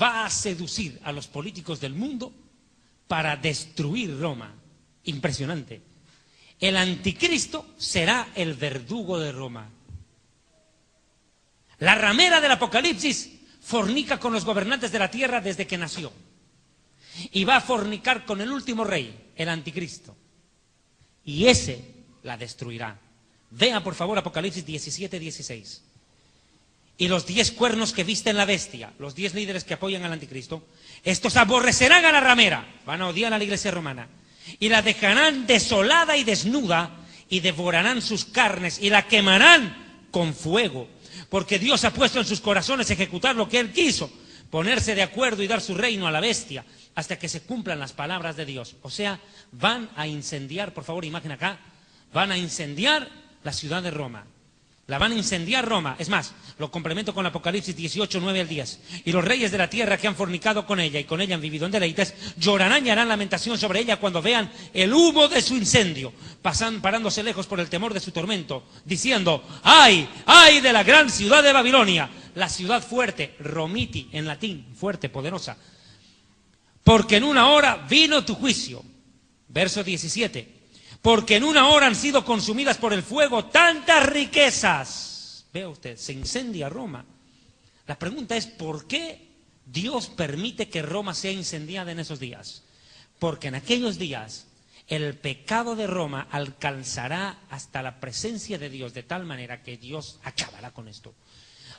va a seducir a los políticos del mundo para destruir Roma. Impresionante. El anticristo será el verdugo de Roma. La ramera del Apocalipsis fornica con los gobernantes de la tierra desde que nació. Y va a fornicar con el último rey, el anticristo. Y ese la destruirá. Vea por favor Apocalipsis 17:16. Y los 10 cuernos que visten la bestia, los 10 líderes que apoyan al anticristo, estos aborrecerán a la ramera, van a odiar a la iglesia romana, y la dejarán desolada y desnuda, y devorarán sus carnes, y la quemarán con fuego. Porque Dios ha puesto en sus corazones ejecutar lo que Él quiso, ponerse de acuerdo y dar su reino a la bestia, hasta que se cumplan las palabras de Dios. O sea, van a incendiar, por favor, imagen acá, van a incendiar la ciudad de Roma. La van a incendiar Roma. Es más, lo complemento con Apocalipsis 18:9-10. Y los reyes de la tierra que han fornicado con ella y con ella han vivido en deleites, llorarán y harán lamentación sobre ella cuando vean el humo de su incendio, parándose lejos por el temor de su tormento, diciendo, ¡ay, ay de la gran ciudad de Babilonia! La ciudad fuerte, Romiti en latín, fuerte, poderosa. Porque en una hora vino tu juicio. Verso 17. Porque en una hora han sido consumidas por el fuego tantas riquezas. Vea usted, se incendia Roma. La pregunta es, ¿por qué Dios permite que Roma sea incendiada en esos días? Porque en aquellos días el pecado de Roma alcanzará hasta la presencia de Dios de tal manera que Dios acabará con esto.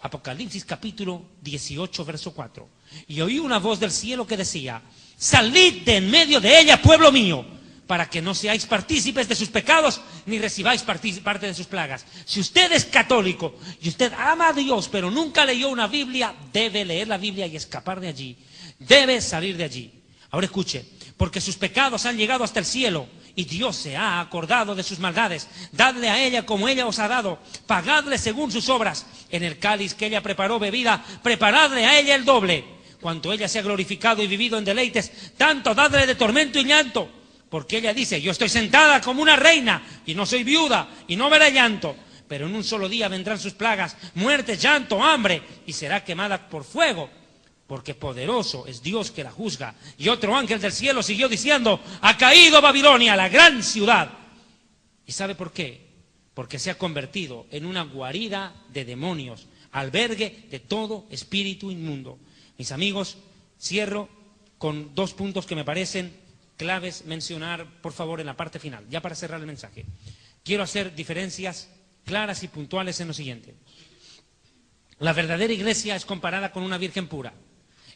Apocalipsis capítulo 18, verso 4. Y oí una voz del cielo que decía, salid de en medio de ella, pueblo mío, para que no seáis partícipes de sus pecados, ni recibáis parte de sus plagas. Si usted es católico y usted ama a Dios, pero nunca leyó una Biblia, debe leer la Biblia y escapar de allí. Debe salir de allí. Ahora escuche, porque sus pecados han llegado hasta el cielo, y Dios se ha acordado de sus maldades. Dadle a ella como ella os ha dado, pagadle según sus obras. En el cáliz que ella preparó bebida, preparadle a ella el doble. Cuanto ella se ha glorificado y vivido en deleites, tanto dadle de tormento y llanto. Porque ella dice, yo estoy sentada como una reina, y no soy viuda, y no verá llanto. Pero en un solo día vendrán sus plagas, muerte, llanto, hambre, y será quemada por fuego. Porque poderoso es Dios que la juzga. Y otro ángel del cielo siguió diciendo, ha caído Babilonia, la gran ciudad, ¿Y sabe por qué? Porque se ha convertido en una guarida de demonios, albergue de todo espíritu inmundo. Mis amigos, cierro con 2 puntos que me parecen claves mencionar, por favor, en la parte final, ya para cerrar el mensaje. Quiero hacer diferencias claras y puntuales en lo siguiente. La verdadera iglesia es comparada con una virgen pura.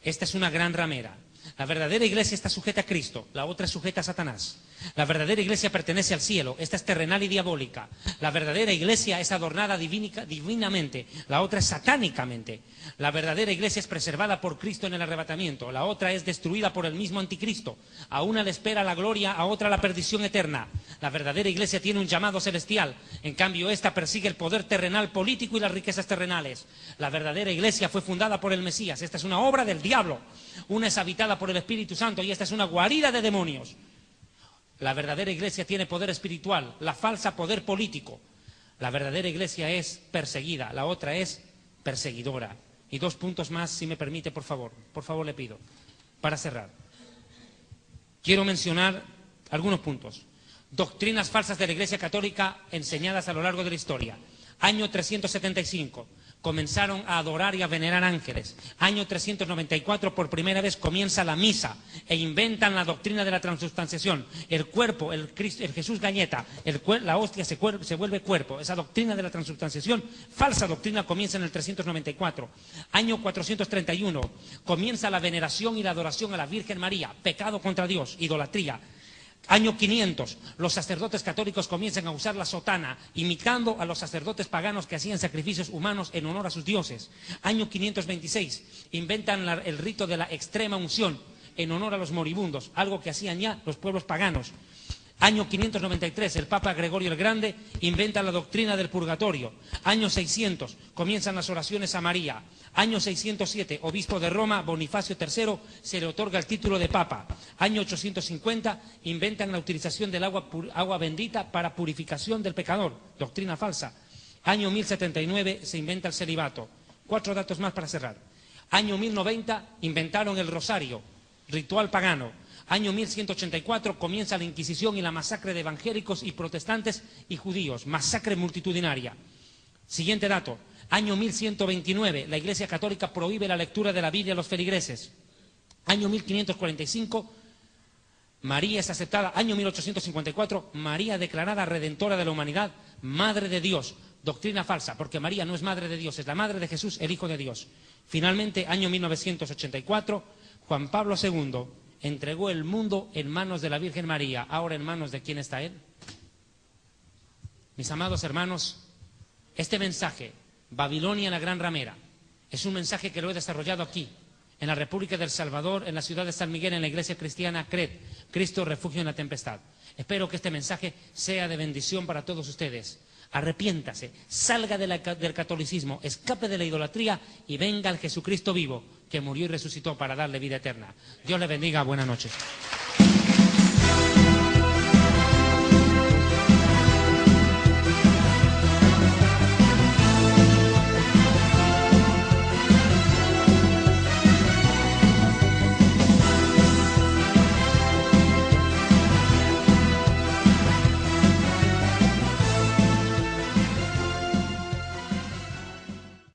Esta es una gran ramera. La verdadera iglesia está sujeta a Cristo, la otra es sujeta a Satanás. La verdadera iglesia pertenece al cielo, esta es terrenal y diabólica. La verdadera iglesia es adornada divinamente, la otra es satánicamente. La verdadera iglesia es preservada por Cristo en el arrebatamiento, la otra es destruida por el mismo anticristo. A una le espera la gloria, a otra la perdición eterna. La verdadera iglesia tiene un llamado celestial, en cambio esta persigue el poder terrenal político y las riquezas terrenales. La verdadera iglesia fue fundada por el Mesías, esta es una obra del diablo. Una es habitada por el Espíritu Santo y esta es una guarida de demonios. La verdadera iglesia tiene poder espiritual, la falsa poder político. La verdadera iglesia es perseguida, la otra es perseguidora. Y 2 puntos más, si me permite, por favor le pido, para cerrar. Quiero mencionar algunos puntos. Doctrinas falsas de la Iglesia Católica enseñadas a lo largo de la historia. Año 375. Comenzaron a adorar y a venerar ángeles. Año 394, por primera vez comienza la misa e inventan la doctrina de la transubstanciación. El cuerpo, el Jesús galleta, la hostia se vuelve cuerpo. Esa doctrina de la transubstanciación, falsa doctrina, comienza en el 394. Año 431, comienza la veneración y la adoración a la Virgen María. Pecado contra Dios, idolatría. Año 500, los sacerdotes católicos comienzan a usar la sotana, imitando a los sacerdotes paganos que hacían sacrificios humanos en honor a sus dioses. Año 526, inventan el rito de la extrema unción en honor a los moribundos, algo que hacían ya los pueblos paganos. Año 593, el Papa Gregorio el Grande inventa la doctrina del purgatorio. Año 600, comienzan las oraciones a María. Año 607, obispo de Roma, Bonifacio III, se le otorga el título de Papa. Año 850, inventan la utilización del agua bendita para purificación del pecador, doctrina falsa. Año 1079, se inventa el celibato. 4 datos más para cerrar. Año 1090, inventaron el rosario, ritual pagano. Año 1184 comienza la Inquisición y la masacre de evangélicos y protestantes y judíos, masacre multitudinaria. Siguiente dato, año 1129, la Iglesia Católica prohíbe la lectura de la Biblia a los feligreses. Año 1545, María es aceptada. Año 1854, María declarada redentora de la humanidad, Madre de Dios. Doctrina falsa, porque María no es Madre de Dios, es la Madre de Jesús, el Hijo de Dios. Finalmente, año 1984, Juan Pablo II entregó el mundo en manos de la Virgen María. Ahora, ¿en manos de quién está él? Mis amados hermanos, este mensaje, Babilonia la gran ramera, es un mensaje que lo he desarrollado aquí, en la República del Salvador, en la ciudad de San Miguel, en la iglesia cristiana CRED, Cristo refugio en la tempestad. Espero que este mensaje sea de bendición para todos ustedes. Arrepiéntase, salga del catolicismo, escape de la idolatría y venga al Jesucristo vivo, que murió y resucitó para darle vida eterna. Dios le bendiga, buenas noches.